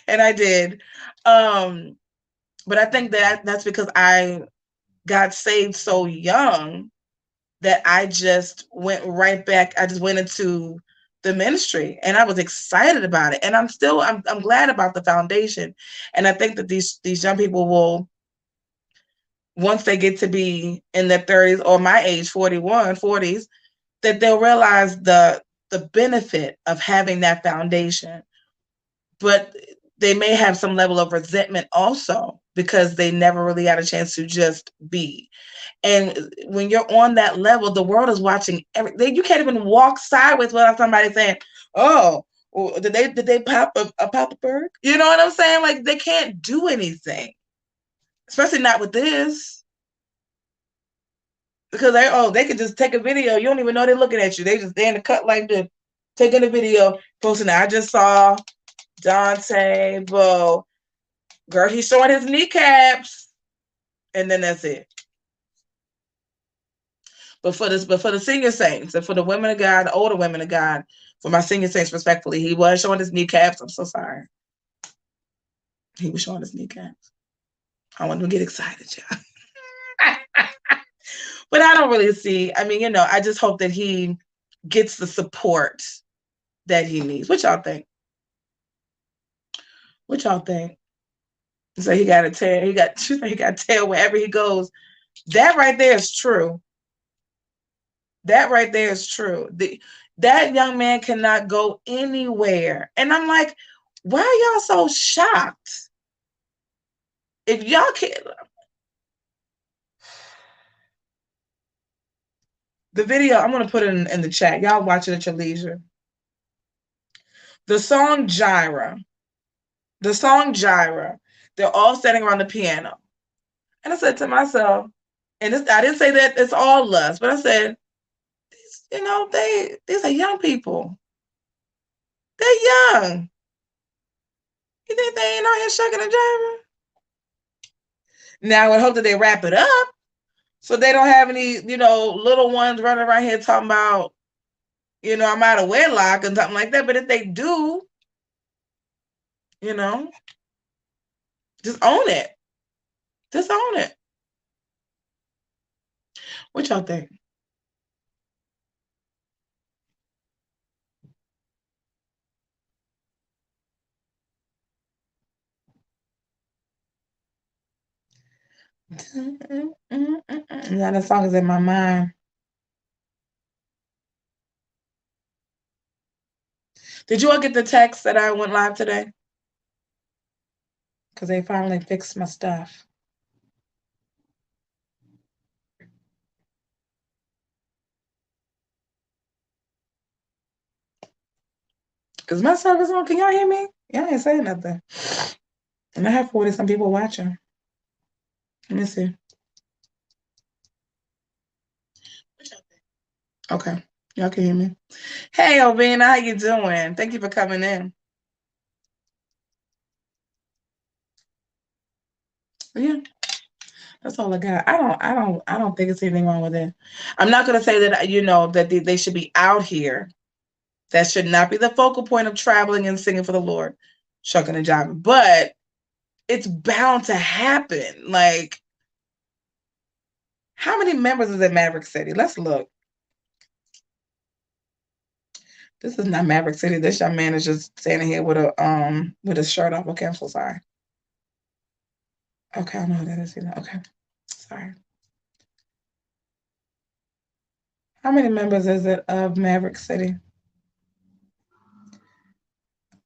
Speaker 1: And I did. But I think that's because I got saved so young that I just went right back. I just went into the ministry and I was excited about it. And I'm glad about the foundation. And I think that these young people will, once they get to be in their 30s or my age, 41, 40s, that they'll realize the benefit of having that foundation. But they may have some level of resentment also because they never really had a chance to just be. And when you're on that level, the world is watching everything. You can't even walk sideways without somebody saying, "Oh, did they pop a bird?" You know what I'm saying? Like, they can't do anything, especially not with this, because they could just take a video. You don't even know they're looking at you. They just stand the cut like this, taking a video, posting it. I just saw Dante, Bo, girl, he's showing his kneecaps, and then that's it. But for the senior saints and for the women of God, the older women of God, for my senior saints, respectfully, he was showing his kneecaps. I'm so sorry. He was showing his kneecaps. I want him to get excited, y'all. But I don't really see. I mean, I just hope that he gets the support that he needs. What y'all think? What y'all think? So he got a tail. He got tail wherever he goes. That right there is true. That right there is true. That young man cannot go anywhere. And I'm like, why are y'all so shocked? If y'all can't. The video, I'm going to put it in the chat. Y'all watch it at your leisure. The song Gyra. They're all standing around the piano. And I said to myself, and I didn't say that it's all lust, but I said, these are young people. They're young. You think they ain't out here shucking and jiving? Now I hope that they wrap it up so they don't have any, little ones running around here talking about, I'm out of wedlock and something like that. But if they do, just own it. Just own it. What y'all think? Now the song is in my mind. Did you all get the text that I went live today? Because they finally fixed my stuff. Is my service on? Can y'all hear me? Y'all ain't saying nothing. And I have 40-some people watching. Let me see. Okay. Y'all can hear me. Hey, Ovina, how you doing? Thank you for coming in. Yeah. That's all I got. I don't think it's anything wrong with it. I'm not gonna say that that they should be out here. That should not be the focal point of traveling and singing for the Lord, shucking and jiving. But it's bound to happen. Like, how many members is in Maverick City? Let's look. This is not Maverick City. This young man is just standing here with a shirt off. Okay, I'm so sorry. Okay, I know who that is. Okay, sorry. How many members is it of Maverick City?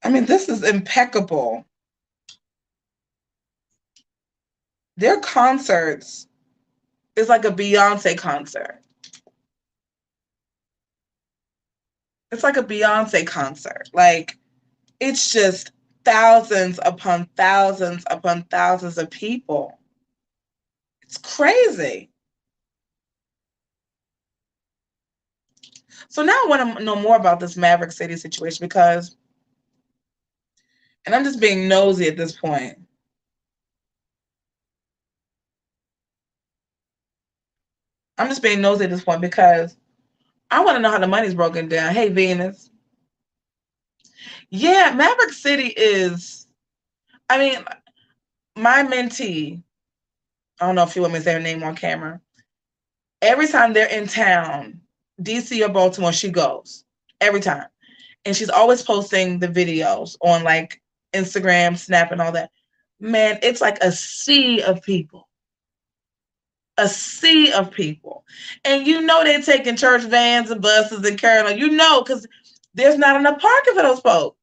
Speaker 1: I mean, this is impeccable. Their concerts is like a Beyonce concert. It's like a Beyonce concert. Like, it's just thousands upon thousands upon thousands of people. It's crazy. So now I want to know more about this Maverick City situation because, and I'm just being nosy at this point. I'm just being nosy at this point because I want to know how the money's broken down. Hey, Venus. Yeah, Maverick City is I mean, my mentee, I don't know if you want me to say her name on camera. Every time they're in town, DC or Baltimore, she goes. Every time. And she's always posting the videos on like Instagram, Snap, and all that. Man, it's like a sea of people. A sea of people. And you know they're taking church vans and buses and carrying on. You know, because there's not enough parking for those folks.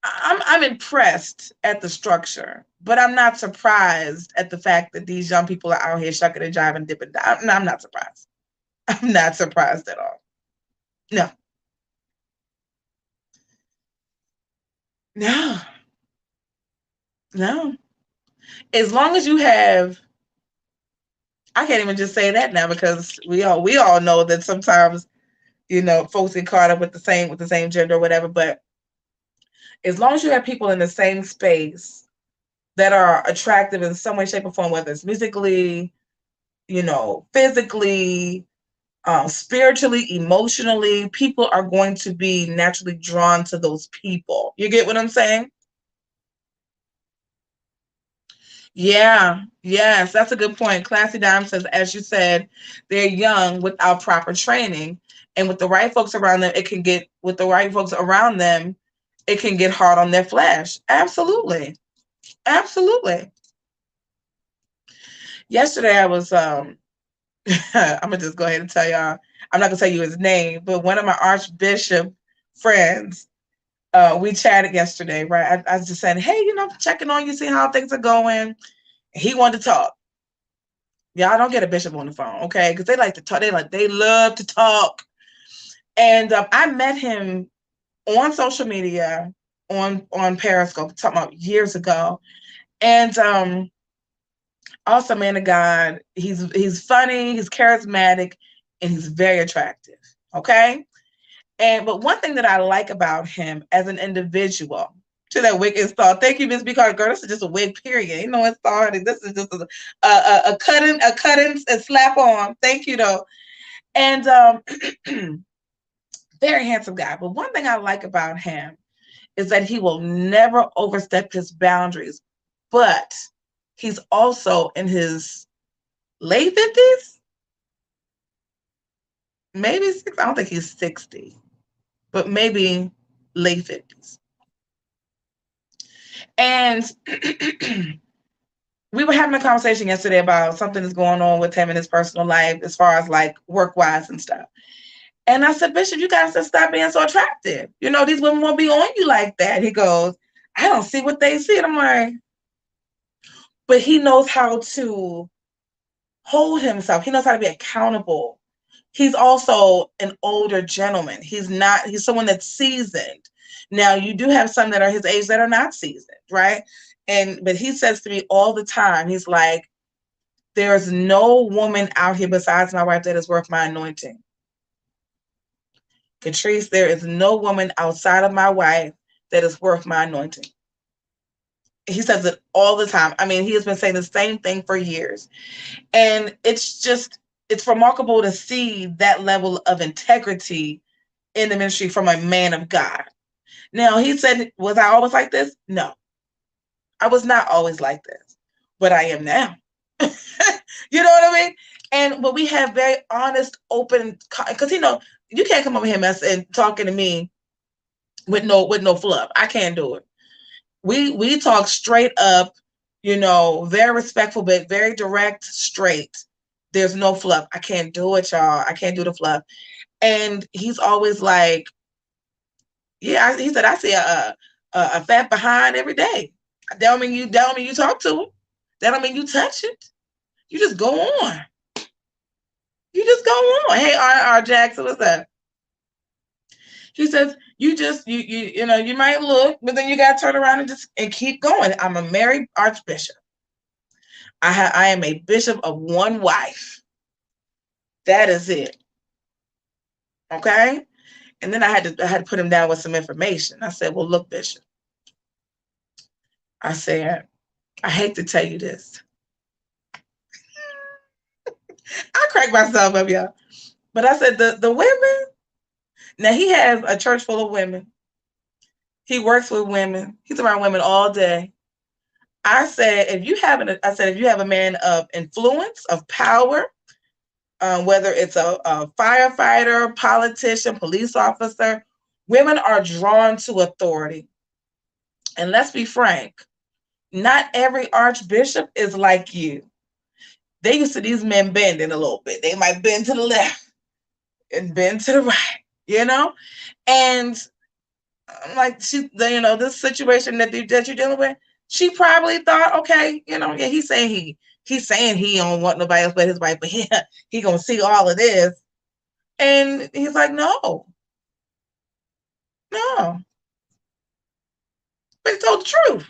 Speaker 1: I'm impressed at the structure, but I'm not surprised at the fact that these young people are out here shucking and jiving, dipping. I'm not surprised. I'm not surprised at all. No. No. No. As long as you have, I can't even just say that now because we all know that sometimes, folks get caught up with the same gender or whatever, but as long as you have people in the same space that are attractive in some way, shape, or form, whether it's musically, physically, spiritually, emotionally, people are going to be naturally drawn to those people. You get what I'm saying? Yeah, yes, that's a good point. Classy Dime says, as you said, they're young without proper training. And with the right folks around them, it can get hard on their flesh. Absolutely. Absolutely. Yesterday I was I'm gonna just go ahead and tell y'all, I'm not gonna tell you his name, but one of my Archbishop friends, we chatted yesterday, right? I was just saying, hey, checking on you, see how things are going. He wanted to talk. Y'all don't get a bishop on the phone, okay? Because they like to talk. They love to talk. And I met him on social media, on Periscope, talking about years ago. And also, man of God, he's funny, he's charismatic, and he's very attractive. Okay. But one thing that I like about him as an individual, to that wig install. Thank you, Miss B. Carter. Girl, this is just a wig, period. Install. This is just a cut-in, a slap on. Thank you, though. And very handsome guy. But one thing I like about him is that he will never overstep his boundaries. But he's also in his late 50s, maybe 60. I don't think he's 60, but maybe late 50s. And we were having a conversation yesterday about something that's going on with him in his personal life as far as like work-wise and stuff. And I said, Bishop, you guys to stop being so attractive. These women won't be on you like that. He goes, I don't see what they see. And I'm like, but he knows how to hold himself. He knows how to be accountable. He's also an older gentleman. He's someone that's seasoned. Now, you do have some that are his age that are not seasoned, right? But he says to me all the time, he's like, there's no woman out here besides my wife that is worth my anointing. Catrice, there is no woman outside of my wife that is worth my anointing. He says it all the time. I mean, he has been saying the same thing for years. And it's remarkable to see that level of integrity in the ministry from a man of God. Now, he said, was I always like this? No, I was not always like this, but I am now. You know what I mean? But we have very honest, open, because you can't come over here and talking to me with no fluff. I can't do it. We talk straight up, very respectful, but very direct, straight. There's no fluff. I can't do it, y'all. I can't do the fluff. And he's always like, yeah, he said, I see a fat behind every day. That don't mean you talk to him. That don't mean you touch it. You just go on. You just go on. Hey, R. Jackson, what's up? He says, you might look, but then you got to turn around and keep going. I'm a married archbishop. I am a bishop of one wife. That is it. Okay? And then I had to put him down with some information. I said, well, look, Bishop. I said, I hate to tell you this. I crack myself up, y'all. But I said, the women, now he has a church full of women. He works with women. He's around women all day. I said, if you have a man of influence, of power, whether it's a firefighter, politician, police officer, women are drawn to authority. And let's be frank, not every archbishop is like you. They used to these men bending a little bit. They might bend to the left and bend to the right, you know? And like this situation that you're dealing with, she probably thought, okay, yeah, he's saying he don't want nobody else but his wife, but he gonna see all of this. And he's like, no. But he told the truth.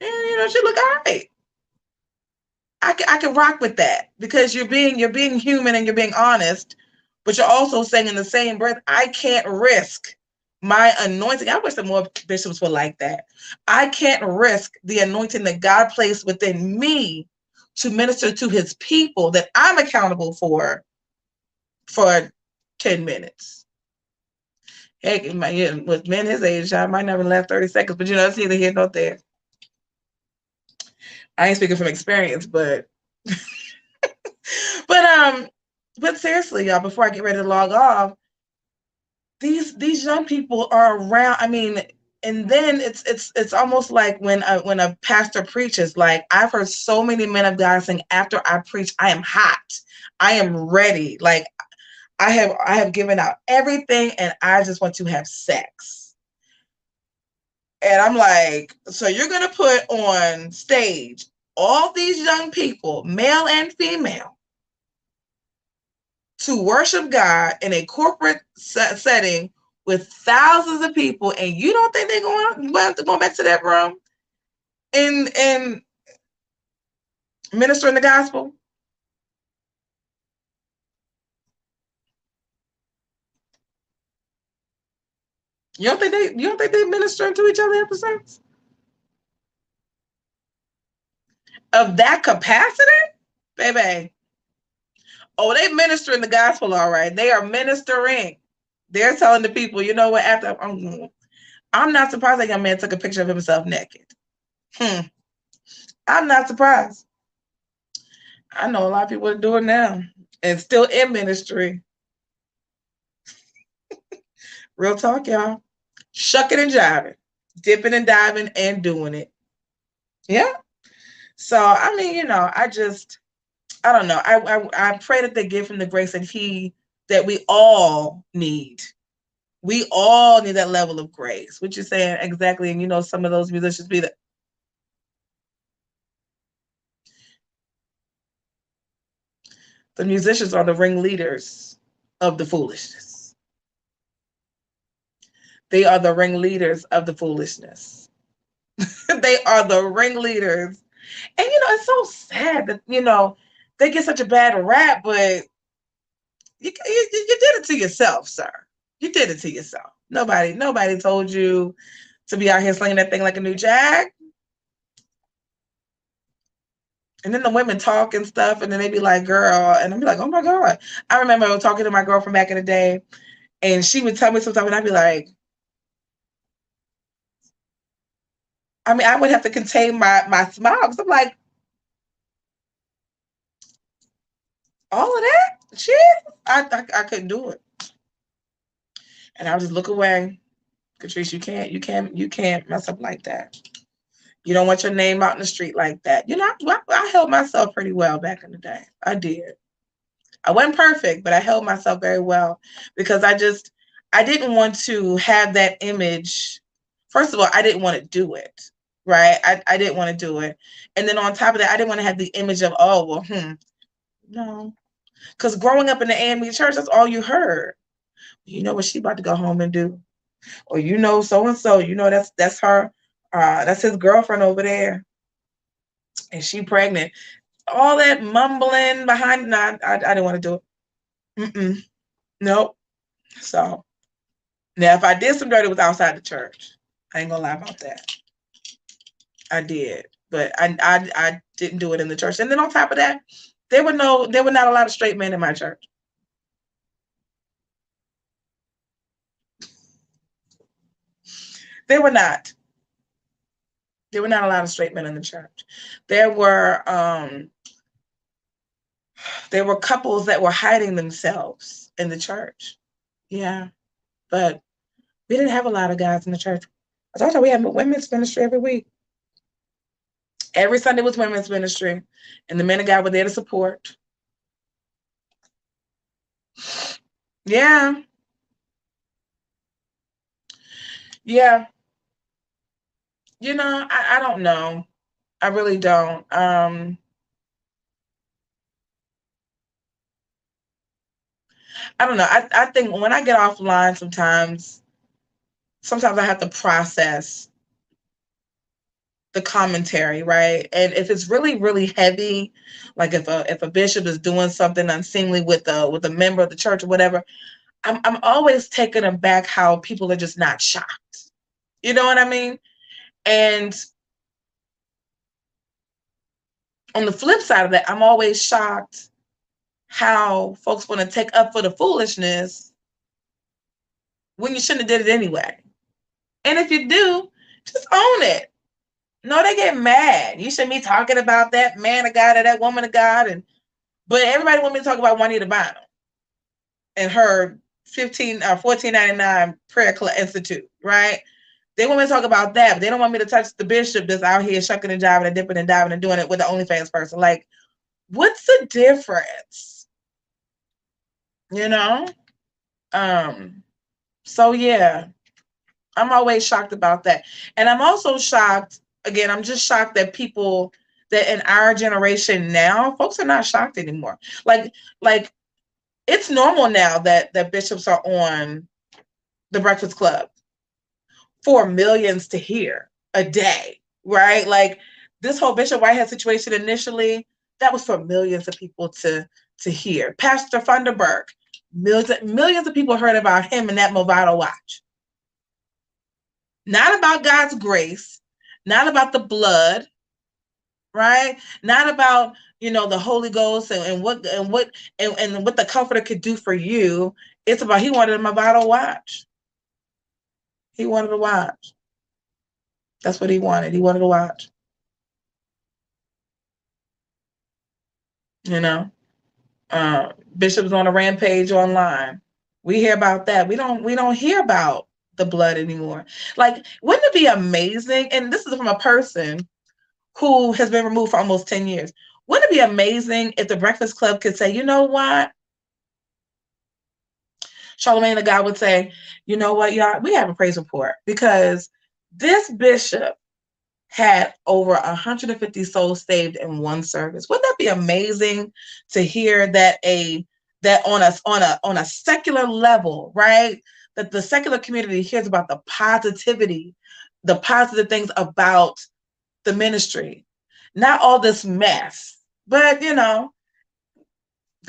Speaker 1: And she look all right. I can rock with that because you're being human and you're being honest, but you're also saying in the same breath, I can't risk my anointing. I wish that more bishops were like that. I can't risk the anointing that God placed within me to minister to his people that I'm accountable for 10 minutes. Heck, with men his age, I might never last 30 seconds, but it's neither here nor there. I ain't speaking from experience, but but seriously, y'all, before I get ready to log off, these young people are around. I mean, and then it's almost like when a pastor preaches, like I've heard so many men of God saying, after I preach, I am hot. I am ready. Like I have given out everything and I just want to have sex. And I'm like, so you're going to put on stage all these young people, male and female, to worship God in a corporate setting with thousands of people, and you don't think they're going back to that room and ministering the gospel? You don't think they ministering to each other at the service? Of that capacity, baby. Oh, they ministering the gospel, all right. They are ministering. They're telling the people, you know what? After I'm not surprised that young man took a picture of himself naked. I'm not surprised. I know a lot of people are doing now and still in ministry. Real talk, y'all. Shucking and jiving, dipping and diving and doing it. Yeah. So, I mean, I don't know. I pray that they give him the grace that we all need. We all need that level of grace. What you're saying exactly. And some of those musicians be the musicians are the ringleaders of the foolishness. They are the ringleaders of the foolishness. They are the ringleaders. And it's so sad that they get such a bad rap, but you did it to yourself, sir. You did it to yourself. Nobody told you to be out here slinging that thing like a new jag. And then the women talk and stuff, and then they be like, girl, and I'm like, oh my God. I remember talking to my girlfriend back in the day, and she would tell me sometimes, and I'd be like, I mean, I would have to contain my smile because I'm like, all of that shit, I couldn't do it. And I would just look away. Catrice, you can't mess up like that. You don't want your name out in the street like that. I held myself pretty well back in the day. I did. I wasn't perfect, but I held myself very well because I didn't want to have that image. First of all, I didn't want to do it, right? I didn't want to do it. And then on top of that, I didn't want to have the image of, oh, well, no. Because growing up in the AME church, that's all you heard. You know what she about to go home and do? Or so-and-so, that's her, that's his girlfriend over there. And she pregnant. All that mumbling behind, I didn't want to do it. Nope. So now if I did some dirt, it was outside the church. I ain't gonna lie about that. I did, but I didn't do it in the church. And then on top of that, there were not a lot of straight men in my church. There were not. There were not a lot of straight men in the church. There were couples that were hiding themselves in the church. Yeah. But we didn't have a lot of guys in the church. I told you we had women's ministry every week. Every Sunday was women's ministry, and the men of God were there to support. Yeah. Yeah. You know, I don't know. I really don't. I don't know. I think when I get offline sometimes I have to process the commentary, right? And if it's really, really heavy, like if a bishop is doing something unseemly with a member of the church or whatever, I'm always taken aback how people are just not shocked. You know what I mean? And on the flip side of that, I'm always shocked how folks want to take up for the foolishness when you shouldn't have did it anyway. And if you do, just own it. No, they get mad. You shouldn't be talking about that man of God or that woman of God. But everybody want me to talk about Juanita Bynum and her $14.99 prayer institute, right? They want me to talk about that, but they don't want me to touch the bishop that's out here shucking and jiving and dipping and diving and doing it with the OnlyFans person. Like, what's the difference? You know? So yeah, I'm always shocked about that. And I'm also shocked, again, I'm just shocked that people that in our generation now, folks are not shocked anymore. Like it's normal now that bishops are on the Breakfast Club for millions to hear a day, right? Like this whole Bishop Whitehead situation initially, that was for millions of people to hear. Pastor Funderburk, millions of people heard about him in that Movado Watch. Not about God's grace, not about the blood, right? Not about the Holy Ghost and what the Comforter could do for you. It's about he wanted a Movado Watch. He wanted a watch. That's what he wanted. He wanted a watch. Bishops on a rampage online. We hear about that. We don't hear about the blood anymore. Like, wouldn't it be amazing? And this is from a person who has been removed for almost 10 years. Wouldn't it be amazing if the Breakfast Club could say, you know what? Charlamagne the God would say, you know what, y'all, we have a praise report because this bishop had over 150 souls saved in one service. Wouldn't that be amazing to hear that on a secular level, right? That the secular community hears about the positive things about the ministry. Not all this mess, but the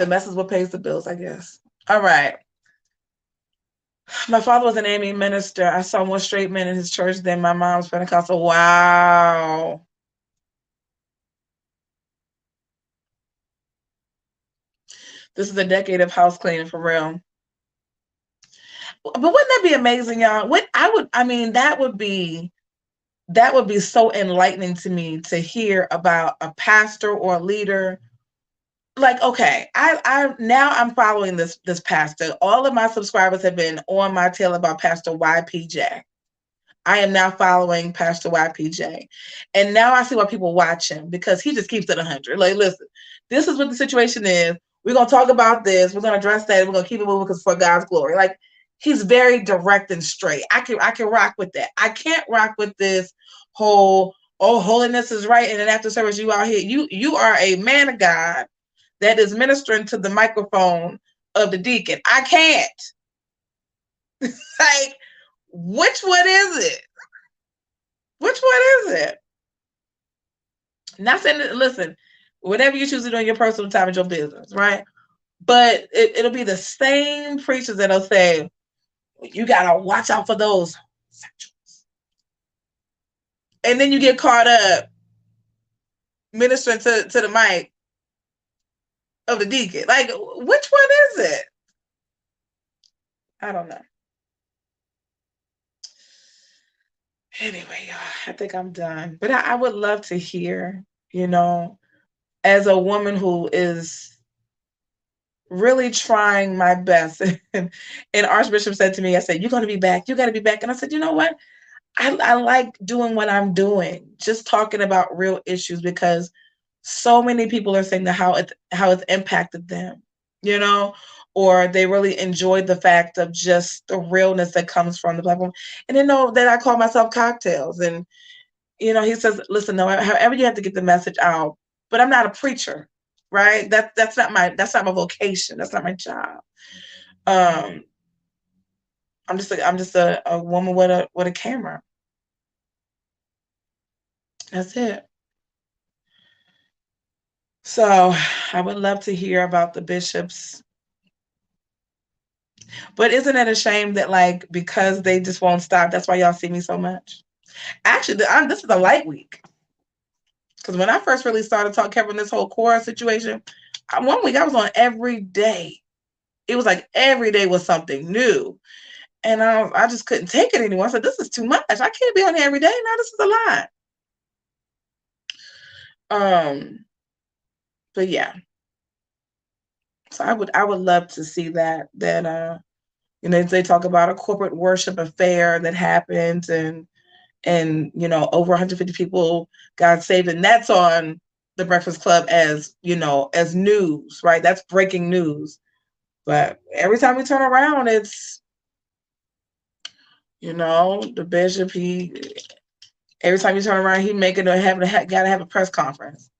Speaker 1: mess is what pays the bills, I guess. All right. My father was an AME minister. I saw more straight men in his church than my mom's Pentecostal. Wow. This is a decade of house cleaning for real. But wouldn't that be amazing, y'all? That would be so enlightening to me to hear about a pastor or a leader. Like, okay, I'm following this pastor. All of my subscribers have been on my tail about Pastor YPJ. I am now following Pastor YPJ. And now I see why people watch him, because he just keeps it 100. Like, listen, this is what the situation is. We're going to talk about this. We're going to address that. We're going to keep it moving because for God's glory. Like, he's very direct and straight. I can rock with that. I can't rock with this whole, oh, holiness is right. And then after service, you out here. You are a man of God that is ministering to the microphone of the deacon. I can't. Like, which one is it? Which one is it? Not saying that, listen, whatever you choose to do in your personal time is your business, right? But it'll be the same preachers that'll say, you gotta watch out for those. And then you get caught up ministering to the mic of the deacon. Like, which one is it? I don't know. Anyway, y'all, I think I'm done. But I would love to hear, you know, as a woman who is really trying my best. And Archbishop said to me, I said, "You're going to be back. You got to be back." And I said, "You know what? I like doing what I'm doing, just talking about real issues, because so many people are saying that how it's impacted them, you know, or they really enjoyed the fact of just the realness that comes from the platform. And they know that I call myself Cocktails. And, you know, he says, listen, no, however you have to get the message out, but I'm not a preacher, right? That's not my vocation. That's not my job. Um, I'm just a woman with a camera. That's it. So I would love to hear about the bishops. But isn't it a shame that, like, because they just won't stop, that's why y'all see me so much? Actually, this is a light week. Because when I first really started covering this whole Quora situation, one week I was on every day. It was like every day was something new. And I just couldn't take it anymore. I said, this is too much. I can't be on here every day. Now this is a lot. But yeah. So I would love to see that you know, they talk about a corporate worship affair that happened, and you know, over 150 people got saved, and that's on the Breakfast Club as, you know, as news, right? That's breaking news. But every time we turn around, it's, you know, the bishop, every time you turn around, he gotta have a press conference.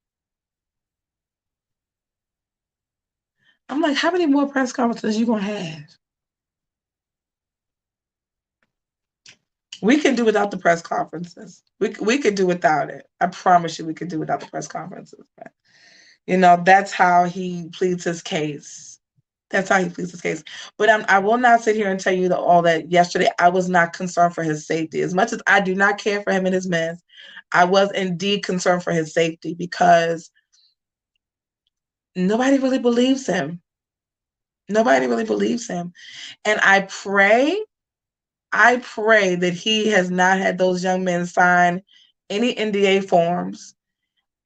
Speaker 1: I'm like, how many more press conferences you gonna have? We can do without the press conferences. We could do without it. I promise you, we could do without the press conferences. But, you know, that's how he pleads his case. That's how he pleads his case. But I will not sit here and tell you all that yesterday I was not concerned for his safety. As much as I do not care for him and his mess, I was indeed concerned for his safety, because nobody really believes him. Nobody really believes him. And I pray that he has not had those young men sign any NDA forms,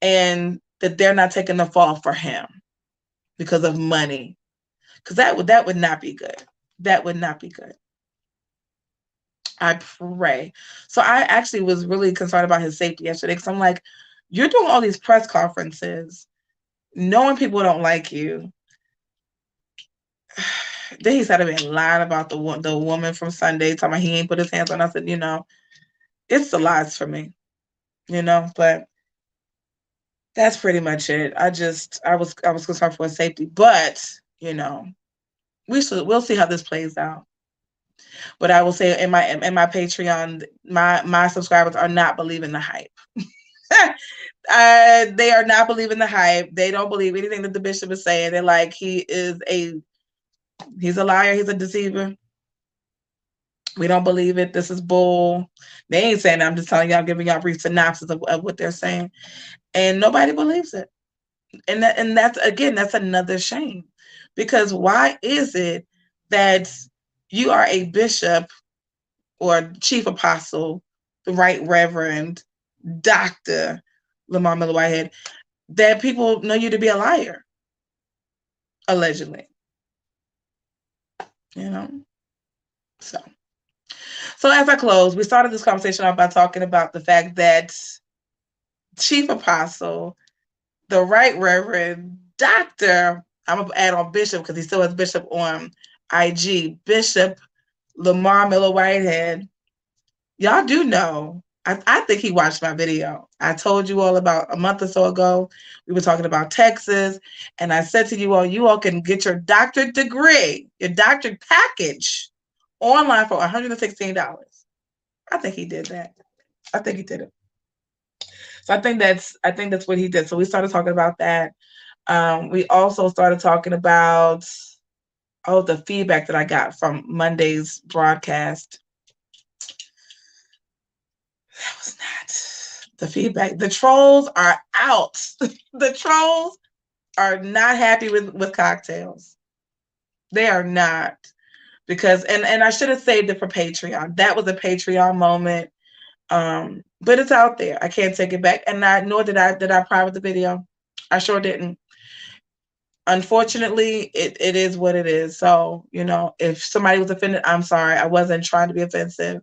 Speaker 1: and that they're not taking the fall for him because of money. Because that would not be good. That would not be good. I pray. So I actually was really concerned about his safety yesterday, because I'm like, you're doing all these press conferences, knowing people don't like you. Then he started being lying about the woman from Sunday, talking about he ain't put his hands on. I said, you know, it's the lies for me, you know. But that's pretty much it. I was concerned for his safety, but, you know, we'll see how this plays out. But I will say, in my Patreon, my subscribers are not believing the hype. They are not believing the hype. They don't believe anything that the bishop is saying. They're like, he's a liar. He's a deceiver. We don't believe it. This is bull. They ain't saying that. I'm just telling y'all, giving y'all brief synopsis of what they're saying. And nobody believes it. And that's, again, that's another shame. Because why is it that you are a bishop or chief apostle, the Right Reverend Dr. Lamar Miller Whitehead, that people know you to be a liar, allegedly? You know? So as I close, we started this conversation off by talking about the fact that Chief Apostle, the Right Reverend Dr., I'm going to add on Bishop because he still has Bishop on IG, Bishop Lamar Miller Whitehead. Y'all do know, I think he watched my video. I told you all about a month or so ago. We were talking about Texas, and I said to you all can get your doctorate degree, your doctorate package online for $116. I think he did that. I think he did it. So I think that's what he did. So we started talking about that. We also started talking about the feedback that I got from Monday's broadcast. That was not the feedback. The trolls are out. The trolls are not happy with cocktails. They are not. Because and I should have saved it for Patreon. That was a Patreon moment. But it's out there. I can't take it back. And nor did I private the video. I sure didn't. Unfortunately, it is what it is. So, you know, if somebody was offended, I'm sorry. I wasn't trying to be offensive,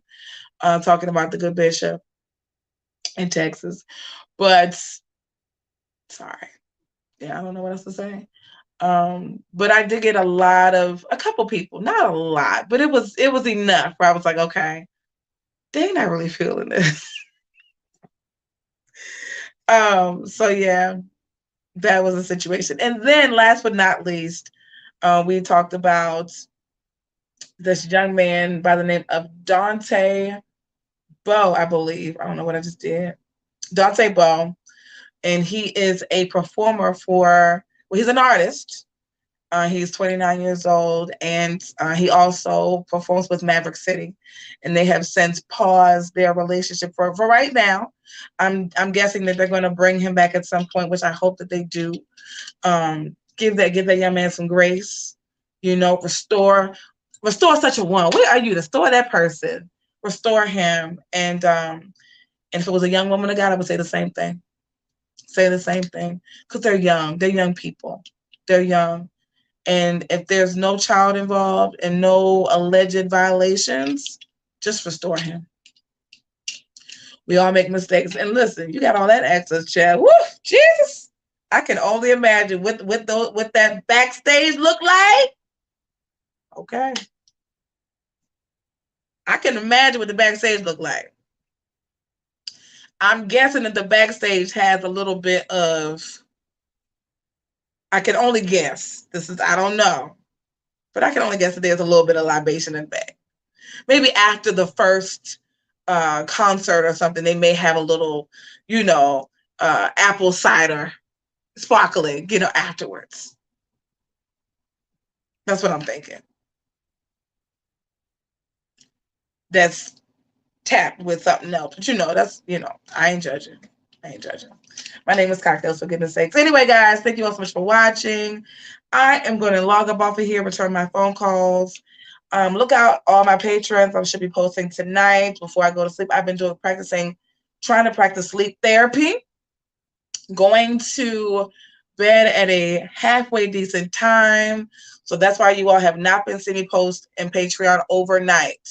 Speaker 1: talking about the good bishop in Texas. But sorry. Yeah, I don't know what else to say. But I did get a couple people, not a lot, but it was enough where I was like, okay, they not really feeling this. So yeah, that was a situation. And then last but not least, we talked about this young man by the name of Dante Bowe, I believe. I don't know what I just did. Dante Bowe. And he is a performer he's an artist. He's 29 years old, and he also performs with Maverick City, and they have since paused their relationship for right now. I'm guessing that they're going to bring him back at some point, which I hope that they do. Give that young man some grace, you know, restore such a one. Where are you to restore that person? Restore him, and if it was a young woman of God, I would say the same thing. Say the same thing, because they're young. They're young people. They're young. And if there's no child involved and no alleged violations, just restore him. We all make mistakes. And listen, you got all that access, Chad. Woo, Jesus. I can only imagine what that backstage look like. Okay. I can imagine what the backstage look like. I'm guessing that the backstage has a little bit of, I can only guess. I don't know. But I can only guess that there's a little bit of libation in the back. Maybe after the first concert or something, they may have a little, you know, apple cider sparkling, you know, afterwards. That's what I'm thinking. That's tapped with something else. But, you know, that's, you know, I ain't judging. My name is Cocktails, for goodness sakes. Anyway, guys, thank you all so much for watching. I am going to log up off of here, return my phone calls. Look out all my patrons. I should be posting tonight before I go to sleep. I've been trying to practice sleep therapy. Going to bed at a halfway decent time. So that's why you all have not been seeing me post in Patreon overnight.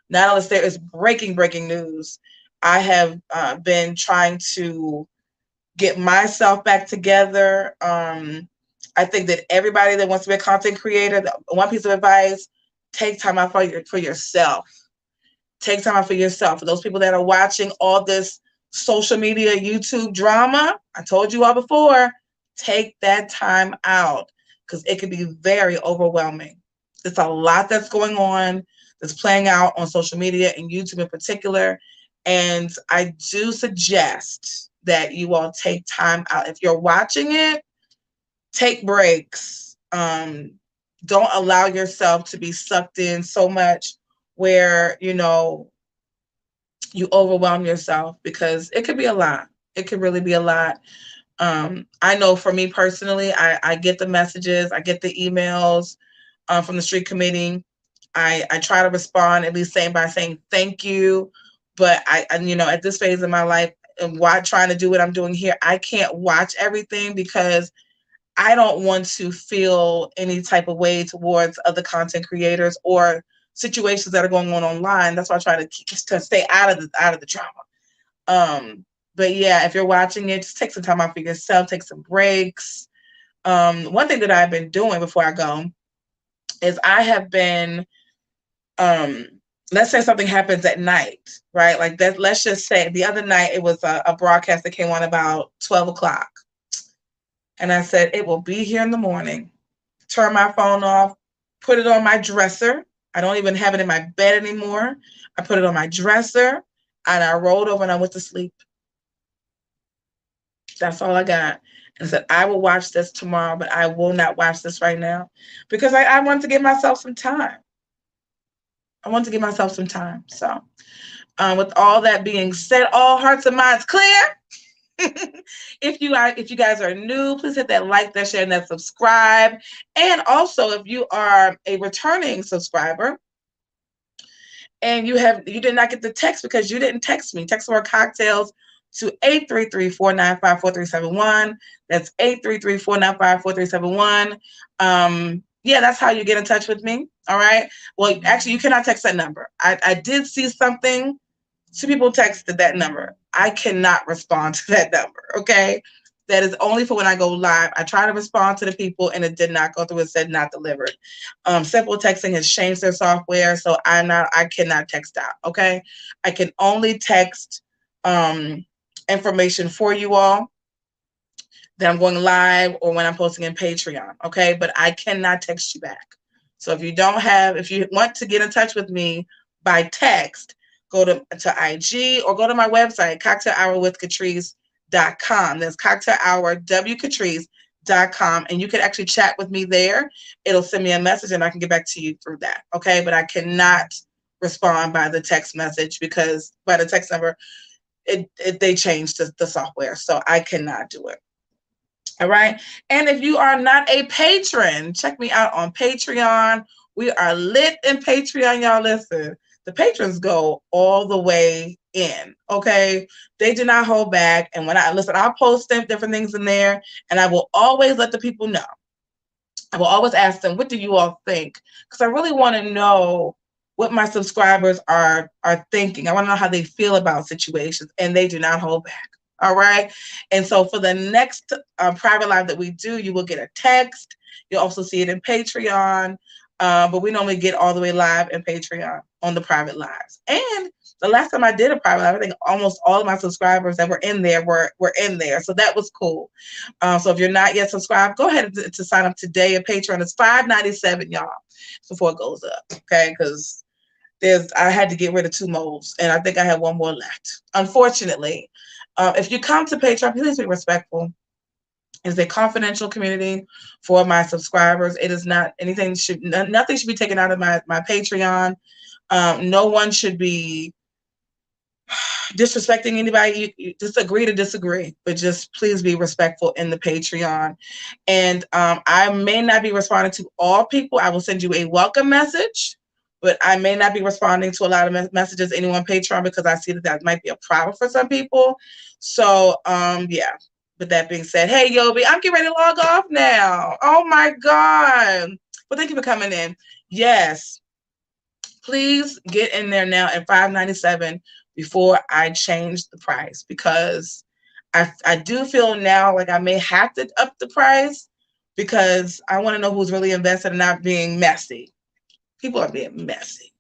Speaker 1: Not unless there is breaking news. I have been trying to get myself back together. I think that everybody that wants to be a content creator, one piece of advice, take time out for yourself. Take time out for yourself. For those people that are watching all this social media, YouTube drama, I told you all before, take that time out, because it can be very overwhelming. There's a lot that's going on, that's playing out on social media and YouTube in particular. And I do suggest that you all take time out. If you're watching it, take breaks. Don't allow yourself to be sucked in so much where, you know, you overwhelm yourself, because it could be a lot. It could really be a lot. I know for me personally, I get the messages, I get the emails from the street committee. I try to respond, at least by saying thank you. But I you know, at this phase of my life, and why trying to do what I'm doing here, I can't watch everything, because I don't want to feel any type of way towards other content creators or situations that are going on online. That's why I try to stay out of the drama. But yeah, if you're watching it, just take some time out for yourself, take some breaks. One thing that I've been doing before I go is I have been, let's say something happens at night, right? Like that. Let's just say the other night it was a broadcast that came on about 12 o'clock. And I said, it will be here in the morning. Turn my phone off, put it on my dresser. I don't even have it in my bed anymore. I put it on my dresser, and I rolled over and I went to sleep. That's all I got. And I said, I will watch this tomorrow, but I will not watch this right now, because I want to give myself some time. So with all that being said, all hearts and minds clear. If you guys are new, please hit that like, that share, and that subscribe. And also, if you are a returning subscriber and you did not get the text because you didn't text me. Text the word cocktails to 833-495-4371. That's 833-495-4371. Yeah, that's how you get in touch with me. All right. Well, actually, you cannot text that number. I did see something. 2 people texted that number. I cannot respond to that number. Okay. That is only for when I go live. I try to respond to the people and it did not go through. It said not delivered. Simple Texting has changed their software, so I cannot text out. Okay. I can only text information for you all that I'm going live or when I'm posting in Patreon. Okay. But I cannot text you back. So if you want to get in touch with me by text, go to IG or go to my website, COCKTAILHOURWCATRICE.com. That's COCKTAILHOURWCATRICE.com. And you can actually chat with me there. It'll send me a message and I can get back to you through that. Okay. But I cannot respond by the text message because by the text number, they changed the software. So I cannot do it. All right. And if you are not a patron, check me out on Patreon. We are lit in Patreon, y'all. Listen, the patrons go all the way in. Okay. They do not hold back. And when I'll post different things in there and I will always let the people know. I will always ask them, what do you all think? Because I really want to know what my subscribers are thinking. I want to know how they feel about situations, and they do not hold back. All right. And so for the next private live that we do, you will get a text. You'll also see it in Patreon. But we normally get all the way live in Patreon on the private lives. And the last time I did a private live, I think almost all of my subscribers that were in there were in there. So that was cool. So if you're not yet subscribed, go ahead to sign up today at Patreon. It's $5.97, y'all, before it goes up. Okay. Because I had to get rid of 2 moles, and I think I have 1 more left. Unfortunately, if you come to Patreon, please be respectful. It's a confidential community for my subscribers. It is not anything nothing should be taken out of my Patreon. No one should be disrespecting anybody. You just agree to disagree, but just please be respectful in the Patreon. And I may not be responding to all people. I will send you a welcome message, but I may not be responding to a lot of messages anyone on Patreon because I see that might be a problem for some people. So yeah. With that being said, hey, Yobi, I'm getting ready to log off now. Oh, my God. Well, thank you for coming in. Yes. Please get in there now at $5.97 before I change the price, because I do feel now like I may have to up the price because I want to know who's really invested and not being messy. People are being messy.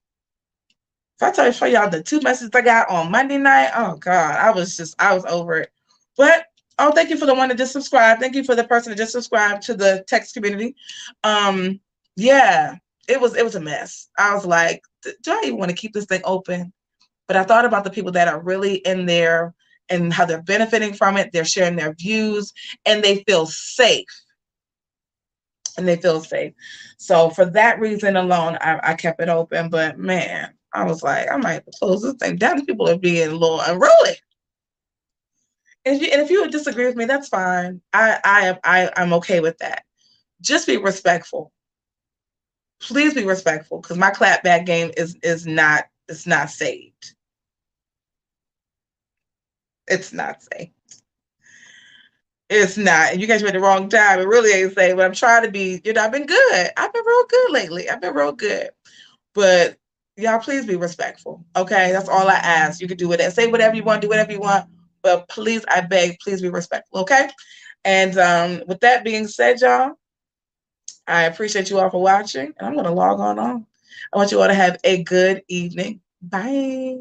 Speaker 1: If I show y'all the 2 messages I got on Monday night, oh, God, I was over it. But oh, thank you for the one that just subscribed. Thank you for the person that just subscribed to the text community. Yeah, it was a mess. I was like, do I even want to keep this thing open? But I thought about the people that are really in there and how they're benefiting from it. They're sharing their views and they feel safe. So for that reason alone, I kept it open. But man, I was like, I might have to close this thing down. People are being a little unruly. And if you would disagree with me, that's fine. I'm okay with that. Just be respectful. Please be respectful, because my clapback game is not saved. It's not saved. It's not. And you guys are at the wrong time. It really ain't saved. But I'm trying to be. I've been good. I've been real good lately. I've been real good. But y'all, please be respectful. Okay, that's all I ask. You can do it. Say whatever you want. Do whatever you want. But please, I beg, please be respectful, okay? And with that being said, y'all, I appreciate you all for watching. And I'm going to log on. I want you all to have a good evening. Bye.